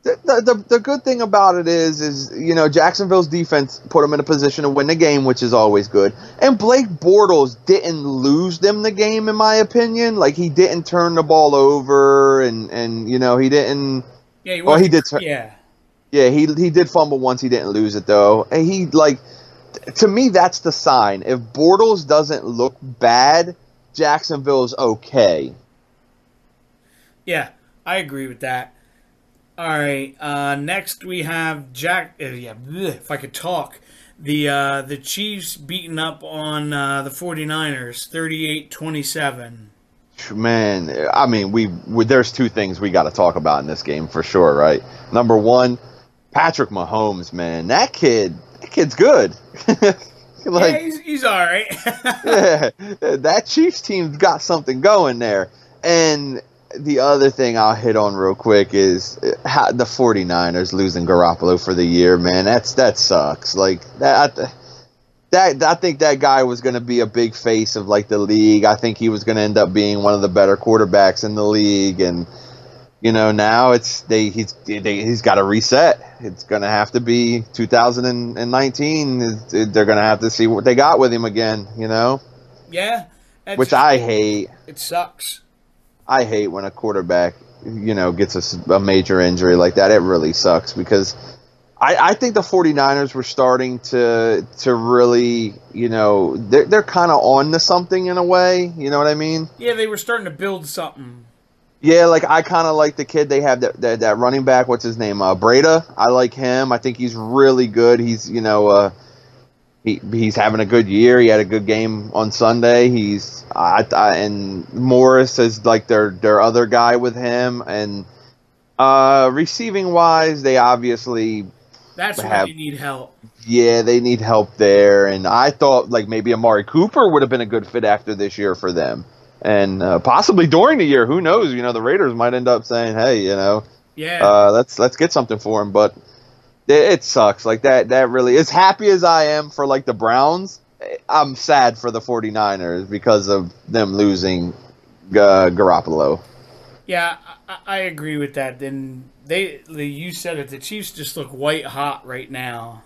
the good thing about it is Jacksonville's defense put them in a position to win the game, which is always good. And Blake Bortles didn't lose them the game, in my opinion. Like, he didn't turn the ball over, and he didn't. Yeah, Well, he did. Yeah. Yeah, he did fumble once. He didn't lose it though. And to me, that's the sign. If Bortles doesn't look bad, Jacksonville's okay. Yeah, I agree with that. All right. Next we have if I could talk, the Chiefs beating up on the 49ers 38-27. Man, I mean, there's two things we got to talk about in this game for sure, right? Number one, Patrick Mahomes, man, that kid's good. Yeah, he's all right. Yeah, that Chiefs team's got something going there. And the other thing I'll hit on real quick is how the 49ers losing Garoppolo for the year, man. That sucks. Like that. I think that guy was going to be a big face of like the league. I think he was going to end up being one of the better quarterbacks in the league, and now he's got to reset. It's going to have to be 2019. They're going to have to see what they got with him again. Yeah, which I hate. It sucks. I hate when a quarterback gets a major injury like that. It really sucks because I think the 49ers were starting to really, they're kind of on to something in a way. You know what I mean? Yeah, they were starting to build something. Yeah, like I kind of like the kid they have that running back. What's his name? Breda. I like him. I think he's really good. He's he's having a good year. He had a good game on Sunday. And Morris is like their other guy with him. And receiving wise, they obviously. That's where they need help. Yeah, they need help there. And I thought like maybe Amari Cooper would have been a good fit after this year for them. And possibly during the year, who knows? The Raiders might end up saying, hey, let's get something for him. But it sucks. Like that really, as happy as I am for like the Browns, I'm sad for the 49ers because of them losing Garoppolo. Yeah, I agree with that. Then you said it. The Chiefs just look white hot right now.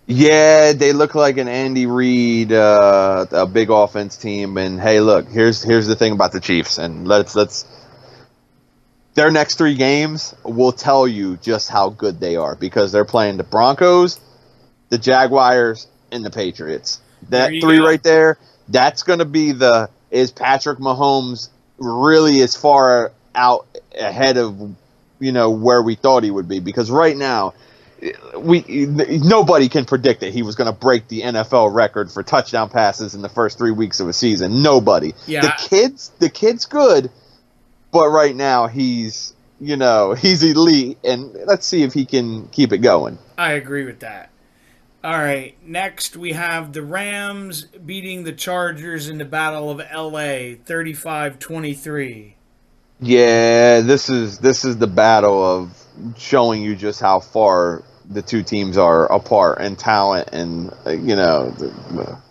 Yeah, they look like an Andy Reid, a big offense team. And hey, look, here's the thing about the Chiefs, and let's their next 3 games will tell you just how good they are because they're playing the Broncos, the Jaguars, and the Patriots. That 3 right there, that's going to be is Patrick Mahomes really as far out ahead of where we thought he would be, because right now nobody can predict that he was going to break the NFL record for touchdown passes in the first 3 weeks of a season. Nobody. Yeah. The kid's good, but right now he's elite, and let's see if he can keep it going. I agree with that. All right, next we have the Rams beating the Chargers in the Battle of LA 35-23. Yeah, this is the battle of showing you just how far the two teams are apart in talent, and the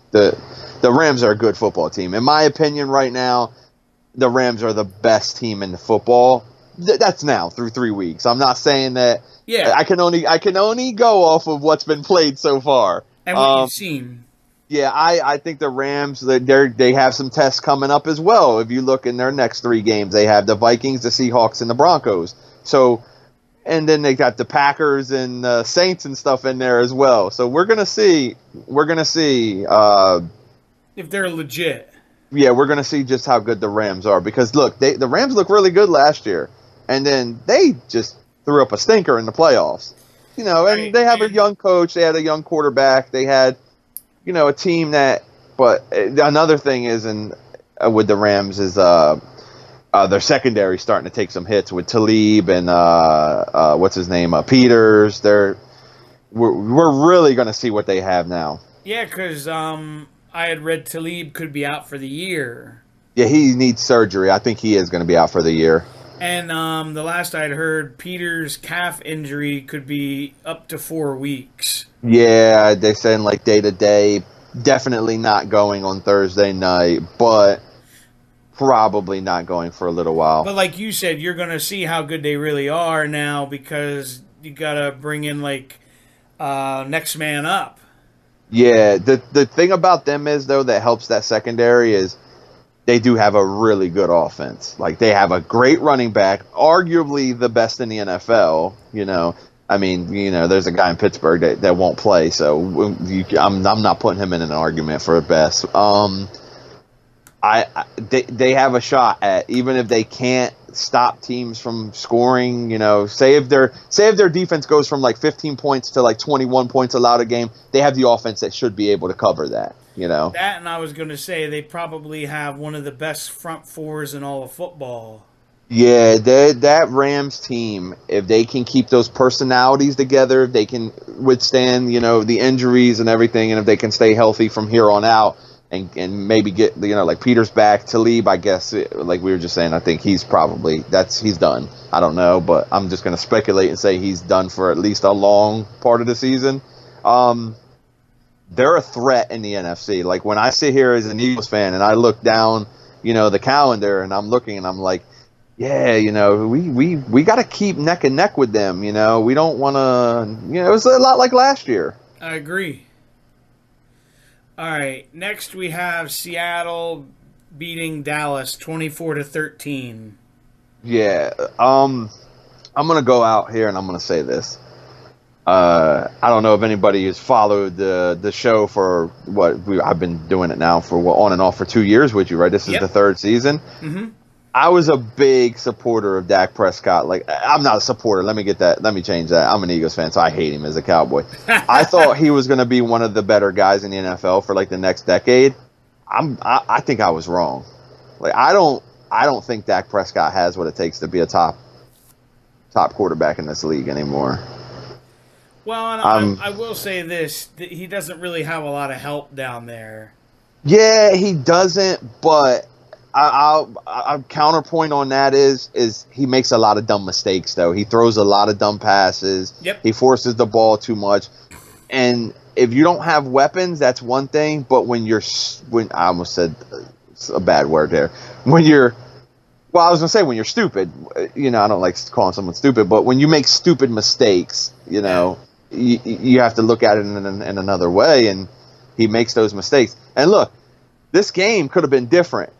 Rams are a good football team. In my opinion, right now, the Rams are the best team in the football. That's now through 3 weeks. I'm not saying that. Yeah, I can only go off of what's been played so far and what you've seen. Yeah, I think the Rams, they have some tests coming up as well. If you look in their next 3 games, they have the Vikings, the Seahawks, and the Broncos. So, and then they got the Packers and the Saints and stuff in there as well. So we're gonna see if they're legit. Yeah, we're gonna see just how good the Rams are, because look, the Rams looked really good last year, and then they just threw up a stinker in the playoffs. And they have a young coach, they had a young quarterback, they had a team that. But another thing is, with the Rams is their secondary starting to take some hits with Talib and what's his name, Peters. We're really going to see what they have now. Yeah, because I had read Talib could be out for the year. Yeah, he needs surgery. I think he is going to be out for the year. And the last I'd heard, Peters' calf injury could be up to 4 weeks. Yeah, they're saying like day to day. Definitely not going on Thursday night, but probably not going for a little while. But like you said, you're going to see how good they really are now because you got to bring in like next man up. Yeah, the thing about them is though that helps that secondary is they do have a really good offense. Like they have a great running back, arguably the best in the NFL. I mean, there's a guy in Pittsburgh that won't play, so I'm not putting him in an argument for best. They have a shot at, even if they can't stop teams from scoring. Say if their defense goes from like 15 points to like 21 points allowed a game, they have the offense that should be able to cover that. That, and I was going to say they probably have one of the best front fours in all of football. Yeah, that Rams team, if they can keep those personalities together, if they can withstand, the injuries and everything, and if they can stay healthy from here on out and maybe get, like Peters back, Talib, I guess, like we were just saying, I think he's done. I don't know, but I'm just going to speculate and say he's done for at least a long part of the season. They're a threat in the NFC. Like when I sit here as an Eagles fan and I look down, the calendar, and I'm looking and I'm like, yeah, we got to keep neck and neck with them. We don't want to, it was a lot like last year. I agree. All right, next we have Seattle beating Dallas 24-13. Yeah, I'm going to go out here and I'm going to say this. I don't know if anybody has followed the show for I've been doing it now for on and off for 2 years with you, right? This is the third season. Mm-hmm. I was a big supporter of Dak Prescott. Like, I'm not a supporter. Let me change that. I'm an Eagles fan, so I hate him as a Cowboy. I thought he was going to be one of the better guys in the NFL for like the next decade. I think I was wrong. Like, I don't think Dak Prescott has what it takes to be a top quarterback in this league anymore. Well, and I will say this: that he doesn't really have a lot of help down there. Yeah, he doesn't, but I'll counterpoint on that is he makes a lot of dumb mistakes, though. He throws a lot of dumb passes. Yep. He forces the ball too much. And if you don't have weapons, that's one thing. But when I almost said a bad word there. I was going to say when you're stupid, I don't like calling someone stupid, but when you make stupid mistakes, you have to look at it in another way. And he makes those mistakes. And look, this game could have been different.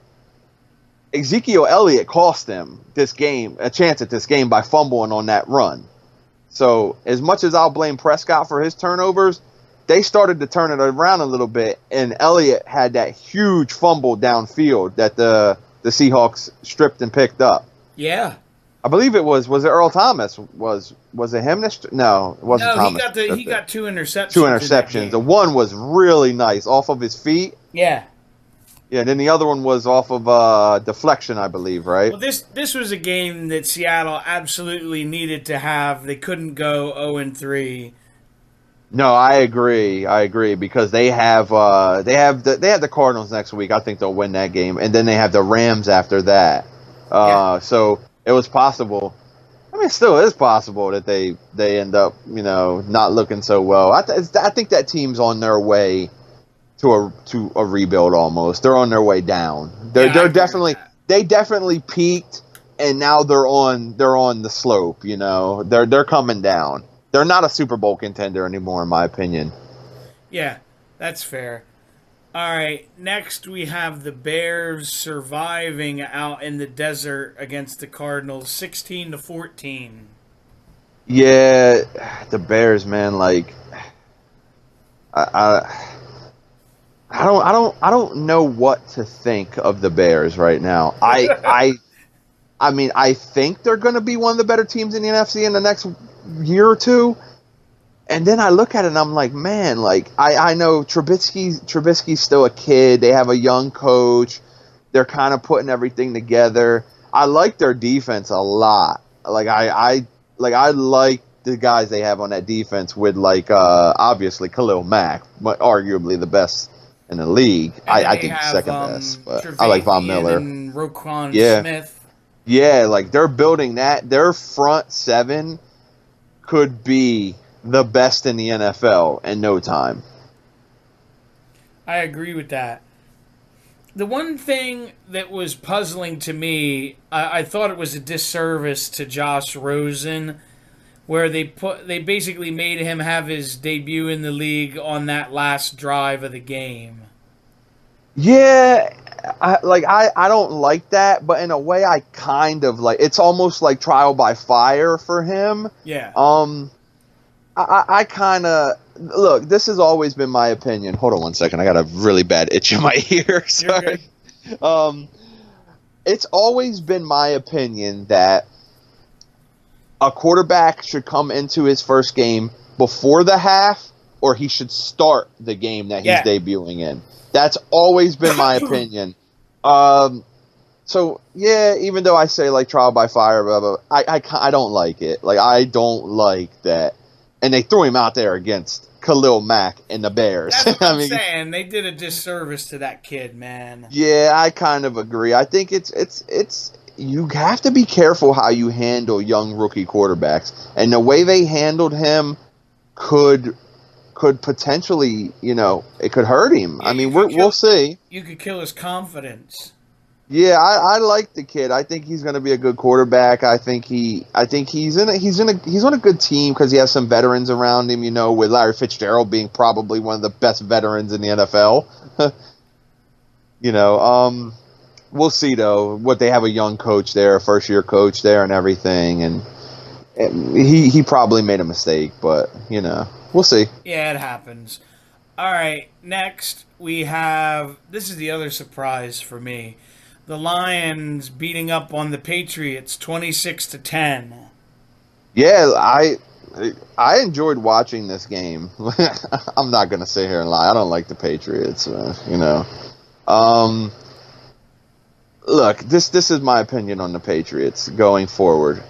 Ezekiel Elliott cost them a chance at this game by fumbling on that run. So as much as I'll blame Prescott for his turnovers, they started to turn it around a little bit, and Elliott had that huge fumble downfield that the Seahawks stripped and picked up. Yeah. I believe it was it Earl Thomas? Was it him? No, it wasn't Thomas. He got 2 interceptions. 2 interceptions. The one was really nice off of his feet. Yeah. Yeah, and then the other one was off of deflection, I believe, right? Well, this was a game that Seattle absolutely needed to have. They couldn't go 0-3. No, I agree because they have the Cardinals next week. I think they'll win that game, and then they have the Rams after that. So it was possible. I mean, it still is possible that they end up not looking so well. I think that team's on their way to a rebuild almost. They're on their way down. They definitely peaked, and now they're on the slope. They're coming down. They're not a Super Bowl contender anymore, in my opinion. Yeah, that's fair. All right, next we have the Bears surviving out in the desert against the Cardinals, 16-14. Yeah, the Bears, man. Like, I don't know what to think of the Bears right now. I mean, I think they're going to be one of the better teams in the NFC in the next year or two. And then I look at it and I'm like, man, like I know Trubisky's still a kid. They have a young coach. They're kind of putting everything together. I like their defense a lot. Like I like the guys they have on that defense with obviously Khalil Mack, but arguably the best in the league. I think second best, but I like Von Miller and Roquan Smith. Yeah, like they're building that. Their front seven could be the best in the NFL in no time. I agree with that. The one thing that was puzzling to me, I thought it was a disservice to Josh Rosen, where they basically made him have his debut in the league on that last drive of the game. Yeah, I don't like that, but in a way, I kind of like. It's almost like trial by fire for him. Yeah, I kind of look. This has always been my opinion. Hold on one second. I got a really bad itch in my ear. Sorry. It's always been my opinion that a quarterback should come into his first game before the half, or he should start the game that he's debuting in. That's always been my opinion. So yeah, even though I say like trial by fire, blah, blah, I don't like it. Like I don't like that. And they threw him out there against Khalil Mack and the Bears. That's what I'm saying. They did a disservice to that kid, man. Yeah, I kind of agree. I think it's you have to be careful how you handle young rookie quarterbacks, and the way they handled him could potentially, it could hurt him. Yeah, I mean, we'll see. You could kill his confidence. Yeah, I like the kid. I think he's going to be a good quarterback. I think he's on a good team because he has some veterans around him. With Larry Fitzgerald being probably one of the best veterans in the NFL. We'll see though. What they have a young coach there, a first year coach there, and everything, and he probably made a mistake, but we'll see. Yeah, it happens. All right, next we have, this is the other surprise for me. The Lions beating up on the Patriots 26-10. Yeah, I enjoyed watching this game. I'm not gonna sit here and lie. I don't like the Patriots. Look, this is my opinion on the Patriots going forward.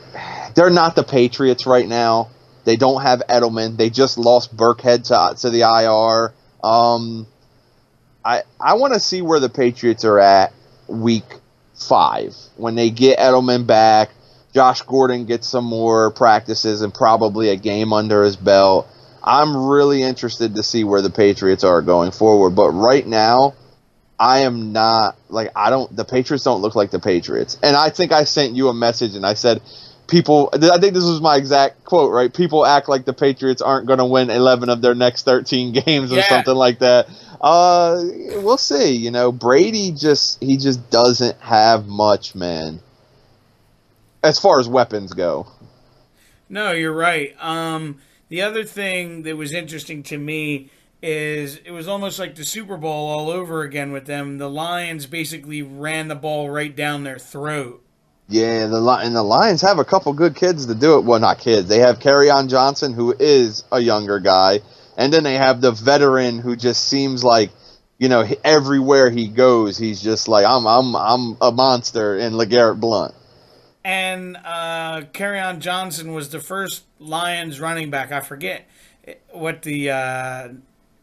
They're not the Patriots right now. They don't have Edelman. They just lost Burkhead to the IR. I want to see where the Patriots are at week 5 when they get Edelman back. Josh Gordon gets some more practices and probably a game under his belt. I'm really interested to see where the Patriots are going forward. But right now, I am not the Patriots don't look like the Patriots. And I think I sent you a message and I said, I think this was my exact quote, right? People act like the Patriots aren't going to win 11 of their next 13 games or something like that. We'll see. Brady just doesn't have much, man, as far as weapons go. No, you're right. The other thing that was interesting to me is it was almost like the Super Bowl all over again with them. The Lions basically ran the ball right down their throat. Yeah, the Lions have a couple good kids to do it. Well, not kids. They have Kerryon Johnson, who is a younger guy, and then they have the veteran who just seems like, everywhere he goes, he's just like, I'm a monster in LeGarrette Blount. And Kerryon Johnson was the first Lions running back. I forget what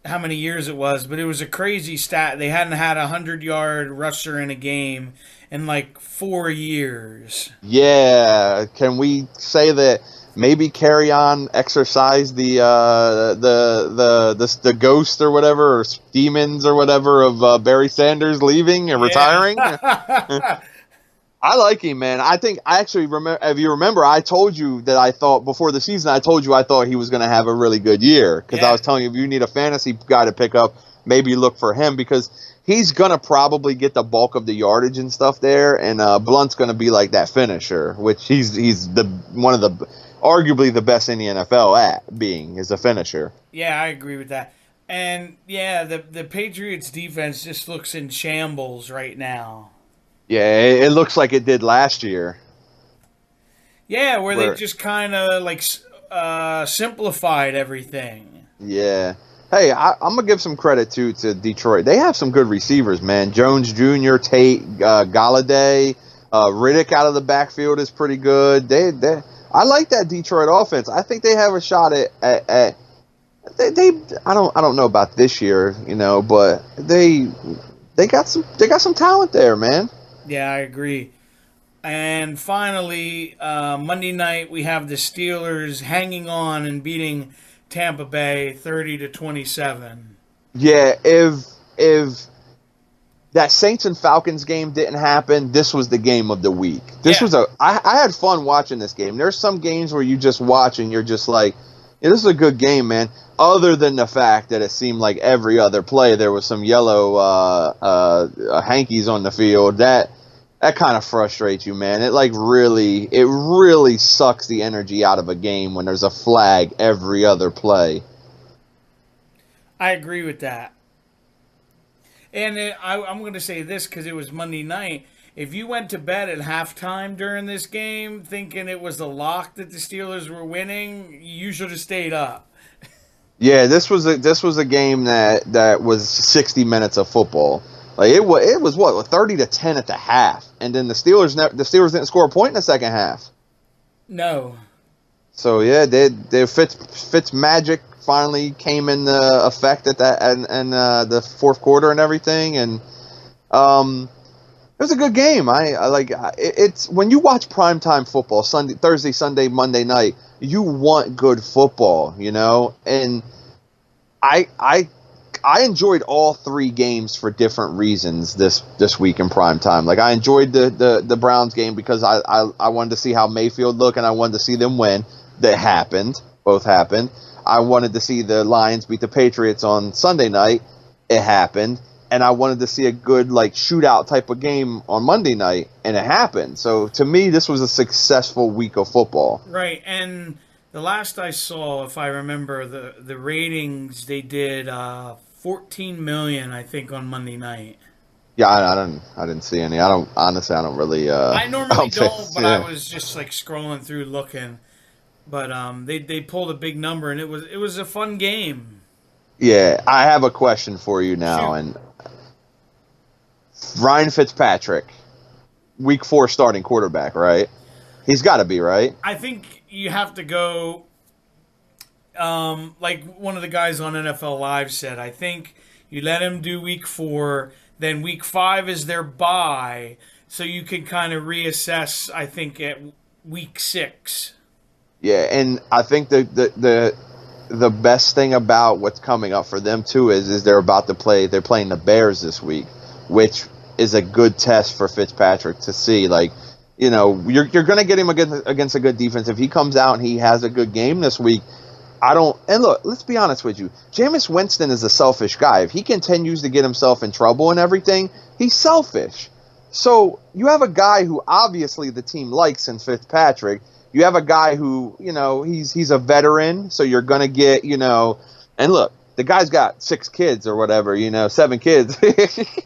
how many years it was, but it was a crazy stat. They hadn't had a 100-yard rusher in a game in like 4 years. Yeah, can we say that maybe Kerryon exorcised the ghost or whatever, or demons or whatever of Barry Sanders leaving and retiring? I like him, man. I actually remember. If you remember, I told you that I thought before the season. I told you I thought he was going to have a really good year because I was telling you if you need a fantasy guy to pick up, maybe look for him because he's going to probably get the bulk of the yardage and stuff there, and Blunt's going to be like that finisher, which he's one of the arguably the best in the NFL at being is a finisher. Yeah, I agree with that. And yeah, the Patriots defense just looks in shambles right now. Yeah, it looks like it did last year. Yeah, where they just kind of simplified everything. Yeah. Hey, I'm going to give some credit, too, to Detroit. They have some good receivers, man. Jones Jr., Tate, Galladay, Riddick out of the backfield is pretty good. I like that Detroit offense. I think they have a shot at I don't know about this year, but they got some talent there, man. Yeah, I agree. And finally, Monday night we have the Steelers hanging on and beating Tampa Bay 30-27. Yeah, if that Saints and Falcons game didn't happen, this was the game of the week. I had fun watching this game. There's some games where you just watch and you're just like, yeah, this is a good game, man. Other than the fact that it seemed like every other play there was some yellow hankies on the field. That kind of frustrates you, man. It really sucks the energy out of a game when there's a flag every other play. I agree with that. And I'm going to say this because it was Monday night. If you went to bed at halftime during this game thinking it was a lock that the Steelers were winning, you should have stayed up. Yeah, this was a game that was 60 minutes of football. Like it was what 30-10 at the half, and then the Steelers didn't score a point in the second half. No. So yeah, Fitz magic finally came into effect at that and the fourth quarter and everything, and it was a good game. It's when you watch primetime football, Thursday, Sunday, Monday night, you want good football, you know, and I enjoyed all three games for different reasons this week in primetime. Like I enjoyed the Browns game because I wanted to see how Mayfield looked and I wanted to see them win. That happened. Both happened. I wanted to see the Lions beat the Patriots on Sunday night. It happened. And I wanted to see a good shootout type of game on Monday night, and it happened. So to me, this was a successful week of football. Right, and the last I saw, if I remember the ratings, they did 14 million, I think, on Monday night. Yeah, I didn't see any. I don't really. I normally don't, but yeah. I was just scrolling through looking. But they pulled a big number, and it was a fun game. Yeah, I have a question for you now, and Ryan Fitzpatrick, week 4 starting quarterback, right? He's got to be, right? I think you have to go, like one of the guys on NFL Live said, I think you let him do week 4, then week 5 is their bye, so you can kind of reassess, I think, at week 6. Yeah, and I think the best thing about what's coming up for them too is they're playing the Bears this week, which is a good test for Fitzpatrick to see. You're going to get him against a good defense. If he comes out and he has a good game this week, and look, let's be honest with you. Jameis Winston is a selfish guy. If he continues to get himself in trouble and everything, he's selfish. So you have a guy who obviously the team likes in Fitzpatrick. You have a guy who, he's a veteran, so you're going to get, and look, the guy's got 6 kids or whatever, 7 kids.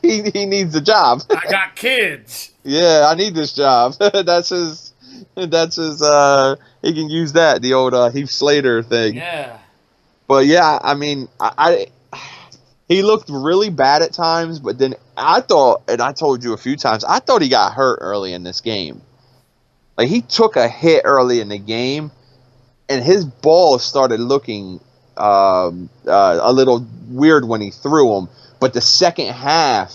he needs a job. I got kids. Yeah, I need this job. That's his, he can use that, the old Heath Slater thing. Yeah. But yeah, I mean, he looked really bad at times, but then I thought, and I told you a few times, I thought he got hurt early in this game. Like, he took a hit early in the game, and his ball started looking a little weird when he threw them. But the second half,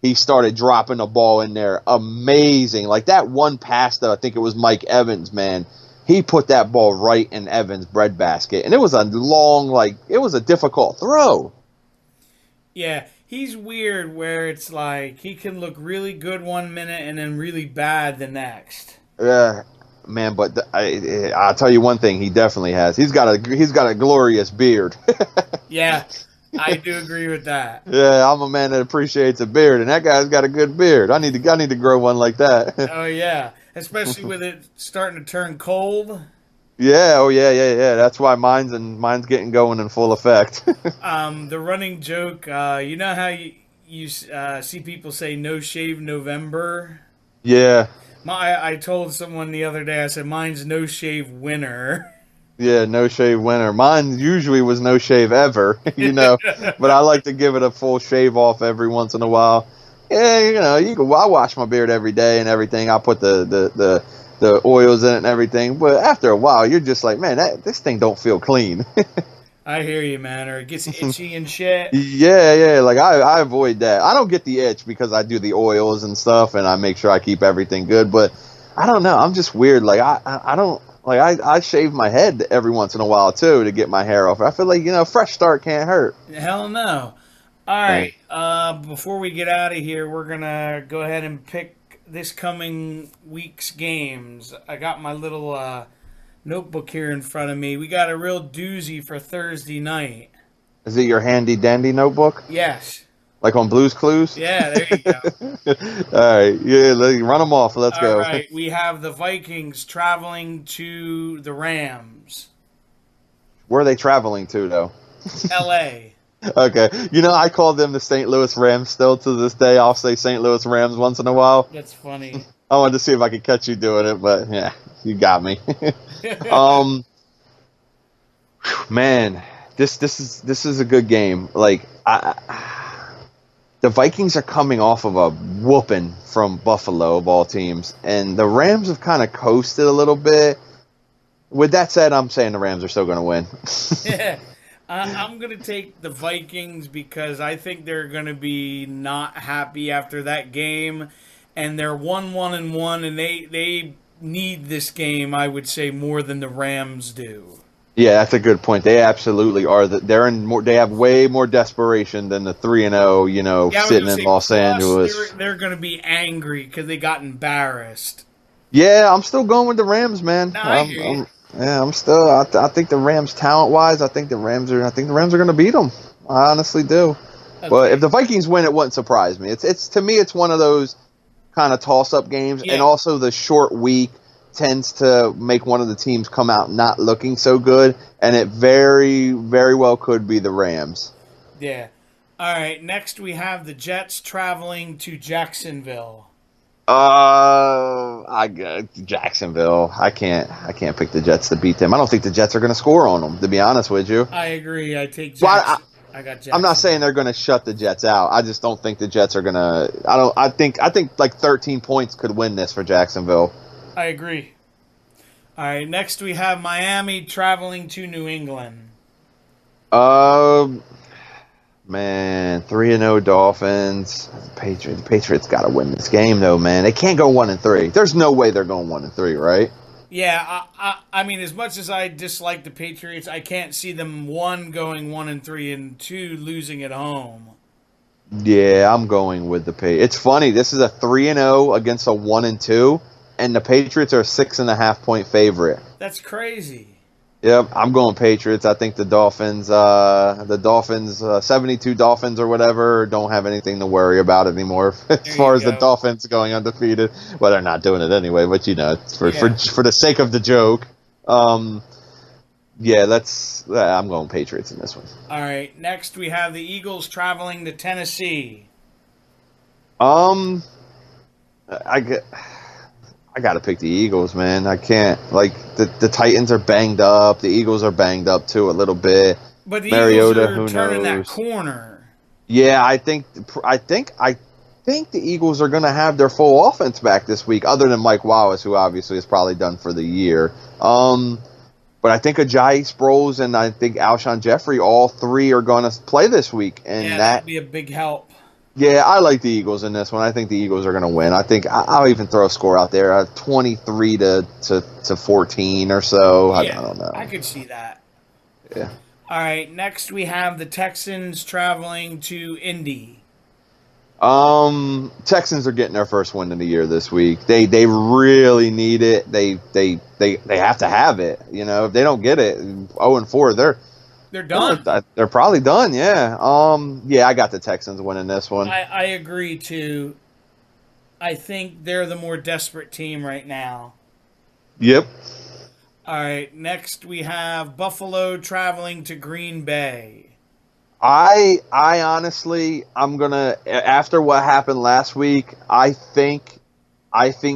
he started dropping the ball in there. Amazing. Like, that one pass that I think it was Mike Evans, man, he put that ball right in Evans' breadbasket. And it was it was a difficult throw. Yeah, he's weird where it's like he can look really good one minute and then really bad the next. Yeah, man, but I'll tell you one thing he definitely has. He's got a glorious beard. Yeah, I do agree with that. Yeah, I'm a man that appreciates a beard, and that guy's got a good beard. I need to grow one like that. Oh yeah, especially with it starting to turn cold. Yeah, oh yeah. That's why mine's getting going in full effect. The running joke, you know how you see people say "No Shave November"? Yeah. I told someone the other day, I said, mine's no shave winter. Yeah, no shave winter. Mine usually was no shave ever, but I like to give it a full shave off every once in a while. Yeah, I wash my beard every day and everything. I put the oils in it and everything. But after a while, you're just like, man, this thing don't feel clean. I hear you, man. Or it gets itchy and shit. Yeah. Like, I avoid that. I don't get the itch because I do the oils and stuff, and I make sure I keep everything good. But I don't know. I'm just weird. Like, I don't like. I shave my head every once in a while too to get my hair off. I feel like fresh start can't hurt. Hell no. All right. Before we get out of here, we're gonna go ahead and pick this coming week's games. I got my little notebook here in front of me. We got a real doozy for Thursday night. Is it your handy dandy notebook? Yes. Like on Blue's Clues? Yeah, there you go. All right, yeah, run them off. Let's go. All right, we have the Vikings traveling to the Rams. Where are they traveling to, though? L.A. Okay, I call them the St. Louis Rams still to this day. I'll say St. Louis Rams once in a while. That's funny. I wanted to see if I could catch you doing it, but yeah, you got me. Man, this is a good game. Like the Vikings are coming off of a whooping from Buffalo of all teams, and the Rams have kind of coasted a little bit. With that said, I'm saying the Rams are still going to win. I'm going to take the Vikings because I think they're going to be not happy after that game, and they're 1-1-1, and they need this game, I would say, more than the Rams do. Yeah, that's a good point. They absolutely are. They have way more desperation than the 3-0. Sitting in Los Angeles. They're going to be angry because they got embarrassed. Yeah, I'm still going with the Rams, man. No, I hear you. I'm still. I think the Rams, talent-wise, I think the Rams are going to beat them. I honestly do. Okay. But if the Vikings win, it wouldn't surprise me. It's to me, it's one of those kind of toss-up games, and also the short week tends to make one of the teams come out not looking so good, and it very, very well could be the Rams. Yeah. All right. Next, we have the Jets traveling to Jacksonville. I got Jacksonville. I can't pick the Jets to beat them. I don't think the Jets are going to score on them, to be honest with you. I agree. I take Jackson. Well, I got Jackson. I'm not saying they're going to shut the Jets out. I just don't think the Jets are going to. I think like 13 points could win this for Jacksonville. I agree. All right. Next, we have Miami traveling to New England. Man, 3-0 Dolphins. The Patriots got to win this game, though, man. They can't go 1-3. There's no way they're going 1-3, right? Yeah, I mean, as much as I dislike the Patriots, I can't see them going 1-3 and 2 losing at home. Yeah, I'm going with the Patriots. It's funny. This is a 3-0 against a 1-2, and the Patriots are a 6.5-point favorite. That's crazy. Yep, I'm going Patriots. I think the Dolphins, 72 Dolphins or whatever, don't have anything to worry about anymore as far as the Dolphins going undefeated. Well, they're not doing it anyway, but it's for the sake of the joke. I'm going Patriots in this one. All right, next we have the Eagles traveling to Tennessee. I got to pick the Eagles, man. I can't. Like, the Titans are banged up. The Eagles are banged up, too, a little bit. But the Mariota, Eagles are turning that corner. Yeah, I think the Eagles are going to have their full offense back this week, other than Mike Wallace, who obviously is probably done for the year. But I think Ajayi Sproles and I think Alshon Jeffrey, all three are going to play this week. And that'd be a big help. Yeah, I like the Eagles in this one. I think the Eagles are going to win. I think I'll even throw a score out there, 23 to 14 or so. I don't know. I could see that. Yeah. All right. Next, we have the Texans traveling to Indy. Texans are getting their first win of the year this week. They really need it. They have to have it. If they don't get it, 0-4, they're done. They're probably done, yeah. I got the Texans winning this one. I agree, too. I think they're the more desperate team right now. Yep. All right, next we have Buffalo traveling to Green Bay. I honestly, after what happened last week, I think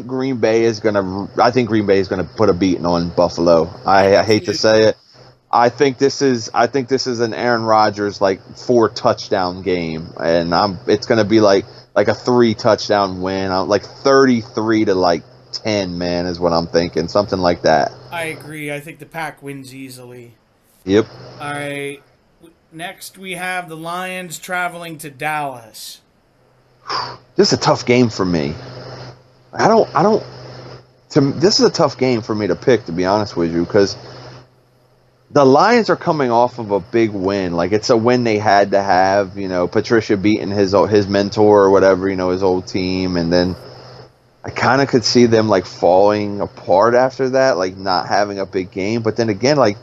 Green Bay is gonna put a beating on Buffalo. I hate to say it. I think this is an Aaron Rodgers 4 touchdown game, and it's going to be like a 3 touchdown win, like 33 to 10, man, is what I'm thinking, something like that. I agree. I think the Pack wins easily. Yep. All right. Next, we have the Lions traveling to Dallas. This is a tough game for me. This is a tough game for me to pick, to be honest with you, because the Lions are coming off of a big win. Like, it's a win they had to have. You know, Patricia beating his mentor or whatever. You know, his old team, and then I kind of could see them like falling apart after that, like not having a big game. But then again, like,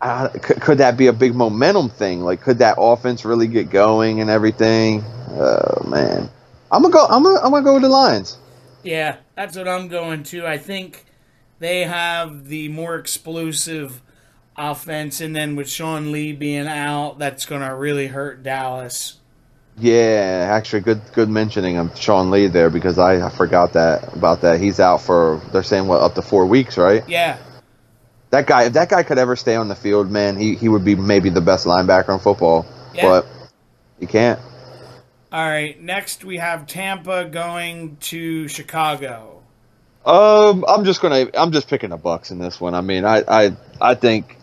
could that be a big momentum thing? Like, could that offense really get going and everything? Oh man, I'm gonna go with the Lions. Yeah, that's what I'm going to. I think they have the more explosive offense, and then with Sean Lee being out, that's going to really hurt Dallas. Yeah, actually, good mentioning of Sean Lee there, because I forgot about that. He's out for, they're saying, what, up to 4 weeks, right? Yeah. That guy, if that guy could ever stay on the field, man, he would be maybe the best linebacker in football. Yeah. But he can't. All right, next we have Tampa going to Chicago. I'm just picking the Bucks in this one. I mean, I think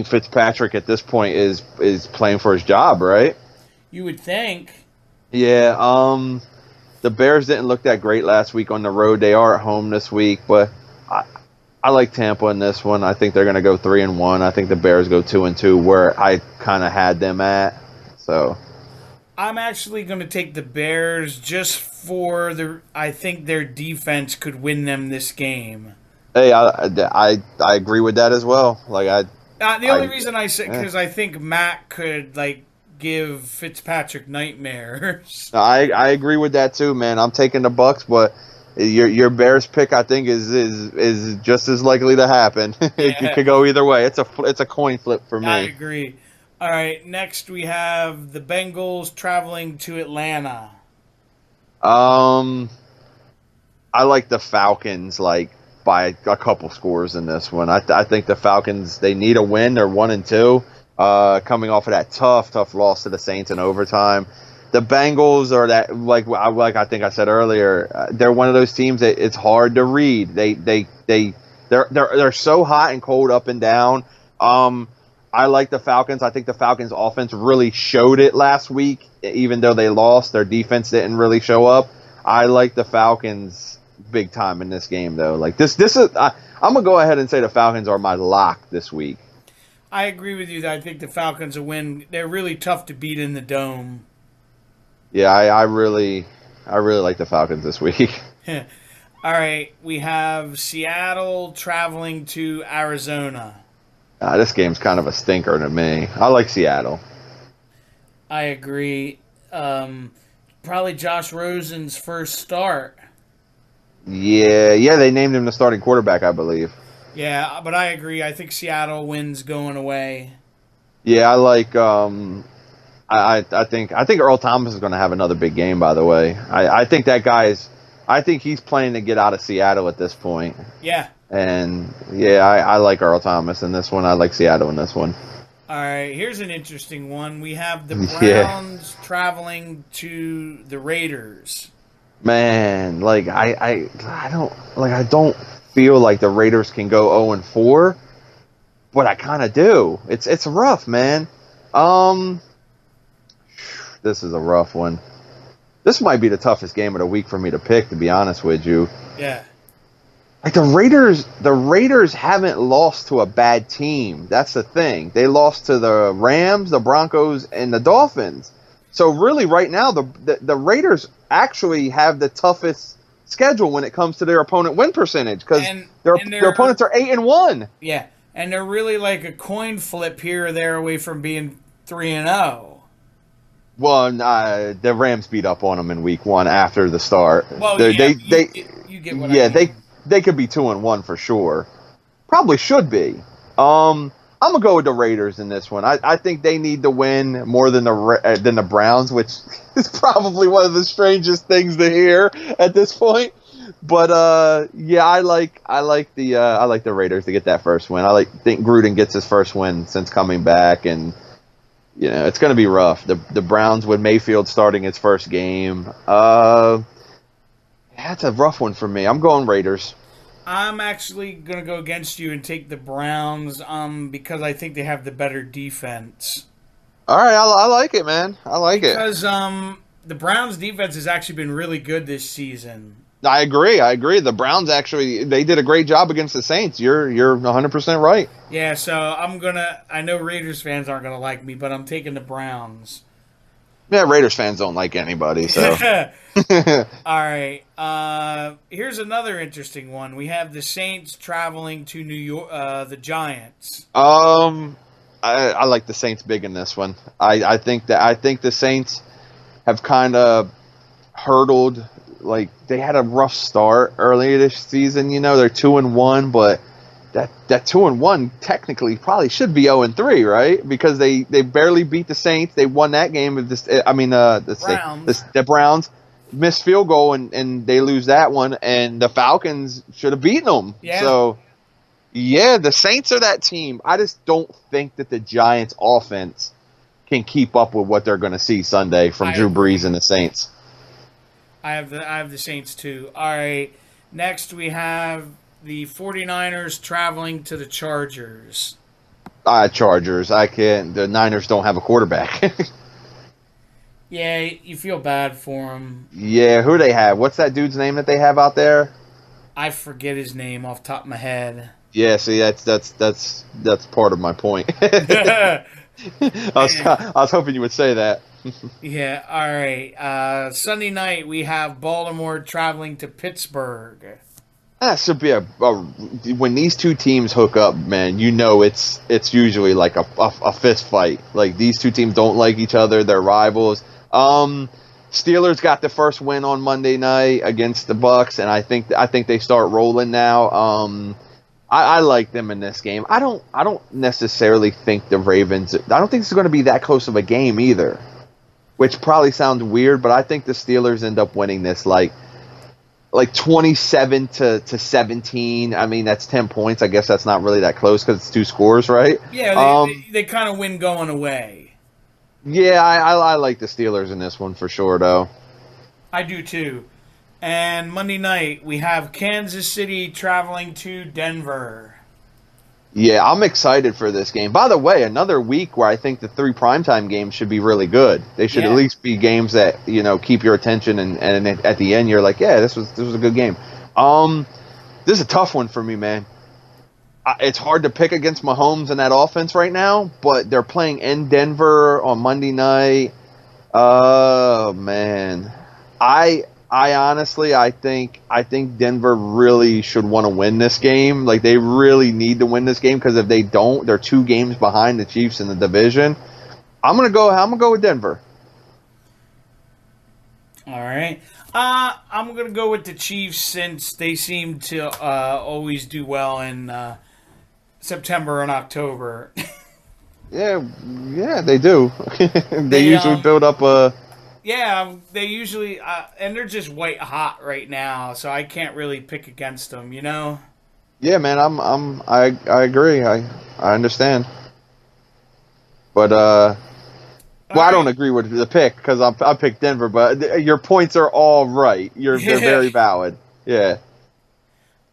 Fitzpatrick at this point is playing for his job, right? You would think. Yeah. The Bears didn't look that great last week on the road. They are at home this week, but I like Tampa in this one. I think they're going to go 3-1. I think the Bears go 2-2, where I kind of had them at. So I'm actually going to take the Bears just for I think their defense could win them this game. Hey, I agree with that as well. Like the only reason I say, because I think Matt could like give Fitzpatrick nightmares. I agree with that too, man. I'm taking the Bucks, but your Bears pick, I think, is just as likely to happen. It could go either way. It's a coin flip for me. I agree. All right, next we have the Bengals traveling to Atlanta. I like the Falcons, like, by a couple scores in this one. I think the Falcons, they need a win. They're 1-2, coming off of that tough loss to the Saints in overtime. The Bengals are that, like I think I said earlier, they're one of those teams that it's hard to read. They're so hot and cold up and down. I like the Falcons. I think the Falcons offense really showed it last week, even though they lost. Their defense didn't really show up. I like the Falcons big time in this game, though. Like this is I'm gonna go ahead and say the Falcons are my lock this week. I agree with you that I think the Falcons will win. They're really tough to beat in the dome. Yeah, I really like the Falcons this week. All right, we have Seattle traveling to Arizona. This game's kind of a stinker to me. I like Seattle. I agree. Probably Josh Rosen's first start. Yeah, they named him the starting quarterback, I believe. Yeah, but I agree. I think Seattle wins going away. Yeah, I like. I think Earl Thomas is going to have another big game. By the way, I think that guy's. I think he's playing to get out of Seattle at this point. Yeah. And yeah, I like Earl Thomas in this one. I like Seattle in this one. All right, here's an interesting one. We have the Browns traveling to the Raiders. Man, like I don't feel like the Raiders can go 0-4, but I kind of do. It's rough, man. This is a rough one. This might be the toughest game of the week for me to pick, to be honest with you. Yeah. Like the Raiders haven't lost to a bad team. That's the thing. They lost to the Rams, the Broncos, and the Dolphins. So really, right now, the Raiders actually have the toughest schedule when it comes to their opponent win percentage, because their opponents are 8-1. Yeah, and they're really like a coin flip here or there away from being 3-0. Well, the Rams beat up on them in Week 1 after the start. Well, you get what I mean. They could be 2-1 for sure. Probably should be. I'm gonna go with the Raiders in this one. I think they need to win more than the Browns, which is probably one of the strangest things to hear at this point. But yeah, I like the Raiders to get that first win. Think Gruden gets his first win since coming back, and you know it's gonna be rough. The Browns with Mayfield starting his first game. That's a rough one for me. I'm going Raiders. I'm actually going to go against you and take the Browns because I think they have the better defense. All right, I like it, man. I like it. Because the Browns' defense has actually been really good this season. I agree. I agree. The Browns actually they did a great job against the Saints. You're 100% right. Yeah, so I know Raiders fans aren't gonna like me, but I'm taking the Browns. Yeah, Raiders fans don't like anybody, so. All right. Here's another interesting one. We have the Saints traveling to New York. The Giants. I like the Saints big in this one. I think the Saints have kind of hurdled. Like they had a rough start earlier this season. You know they're 2-1, but that 2-1 technically probably should be 0-3, right? Because they barely beat the Saints. They won that game. Of this, I mean, Browns. the Browns missed field goal and they lose that one, and the Falcons should have beaten them. Yeah. So yeah, the Saints are that team. I just don't think that the Giants offense can keep up with what they're going to see Sunday from Drew Brees and the Saints. I have the Saints too. All right. Next we have the 49ers traveling to the Chargers. Chargers. I can't. The Niners don't have a quarterback. Yeah, you feel bad for them. Yeah, who do they have? What's that dude's name that they have out there? I forget his name off the top of my head. Yeah, see, that's part of my point. I was hoping you would say that. Yeah, all right. Sunday night, we have Baltimore traveling to Pittsburgh. That should be when these two teams hook up, man. You know, it's usually like a fist fight. Like these two teams don't like each other; they're rivals. Steelers got the first win on Monday night against the Bucks, and I think they start rolling now. I like them in this game. I don't necessarily think the Ravens. I don't think it's going to be that close of a game either, which probably sounds weird, but I think the Steelers end up winning this like 27 to 17. I mean, that's 10 points. I guess that's not really that close because it's two scores, right? Yeah, they kind of win going away. Yeah, I like the Steelers in this one for sure, though. I do too. And Monday night, we have Kansas City traveling to Denver. Yeah, I'm excited for this game. By the way, another week where I think the 3 primetime games should be really good. They should at least be games that, keep your attention, and at the end you're like, yeah, this was a good game. This is a tough one for me, man. It's hard to pick against Mahomes and that offense right now, but they're playing in Denver on Monday night. Oh man. I honestly, I think Denver really should want to win this game. Like they really need to win this game because if they don't, they're 2 games behind the Chiefs in the division. I'm gonna go with Denver. All right, I'm gonna go with the Chiefs since they seem to always do well in September and October. Yeah, they do. they usually build up a. Yeah, they usually, and they're just white hot right now, so I can't really pick against them, you know? Yeah, man, I agree. I understand. But I don't agree with the pick because I picked Denver, but your points are all right. They're very valid. Yeah.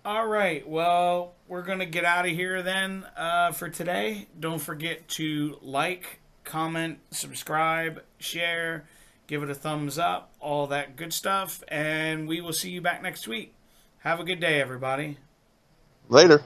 All right. Well, we're gonna get out of here then for today. Don't forget to like, comment, subscribe, share. Give it a thumbs up, all that good stuff, and we will see you back next week. Have a good day, everybody. Later.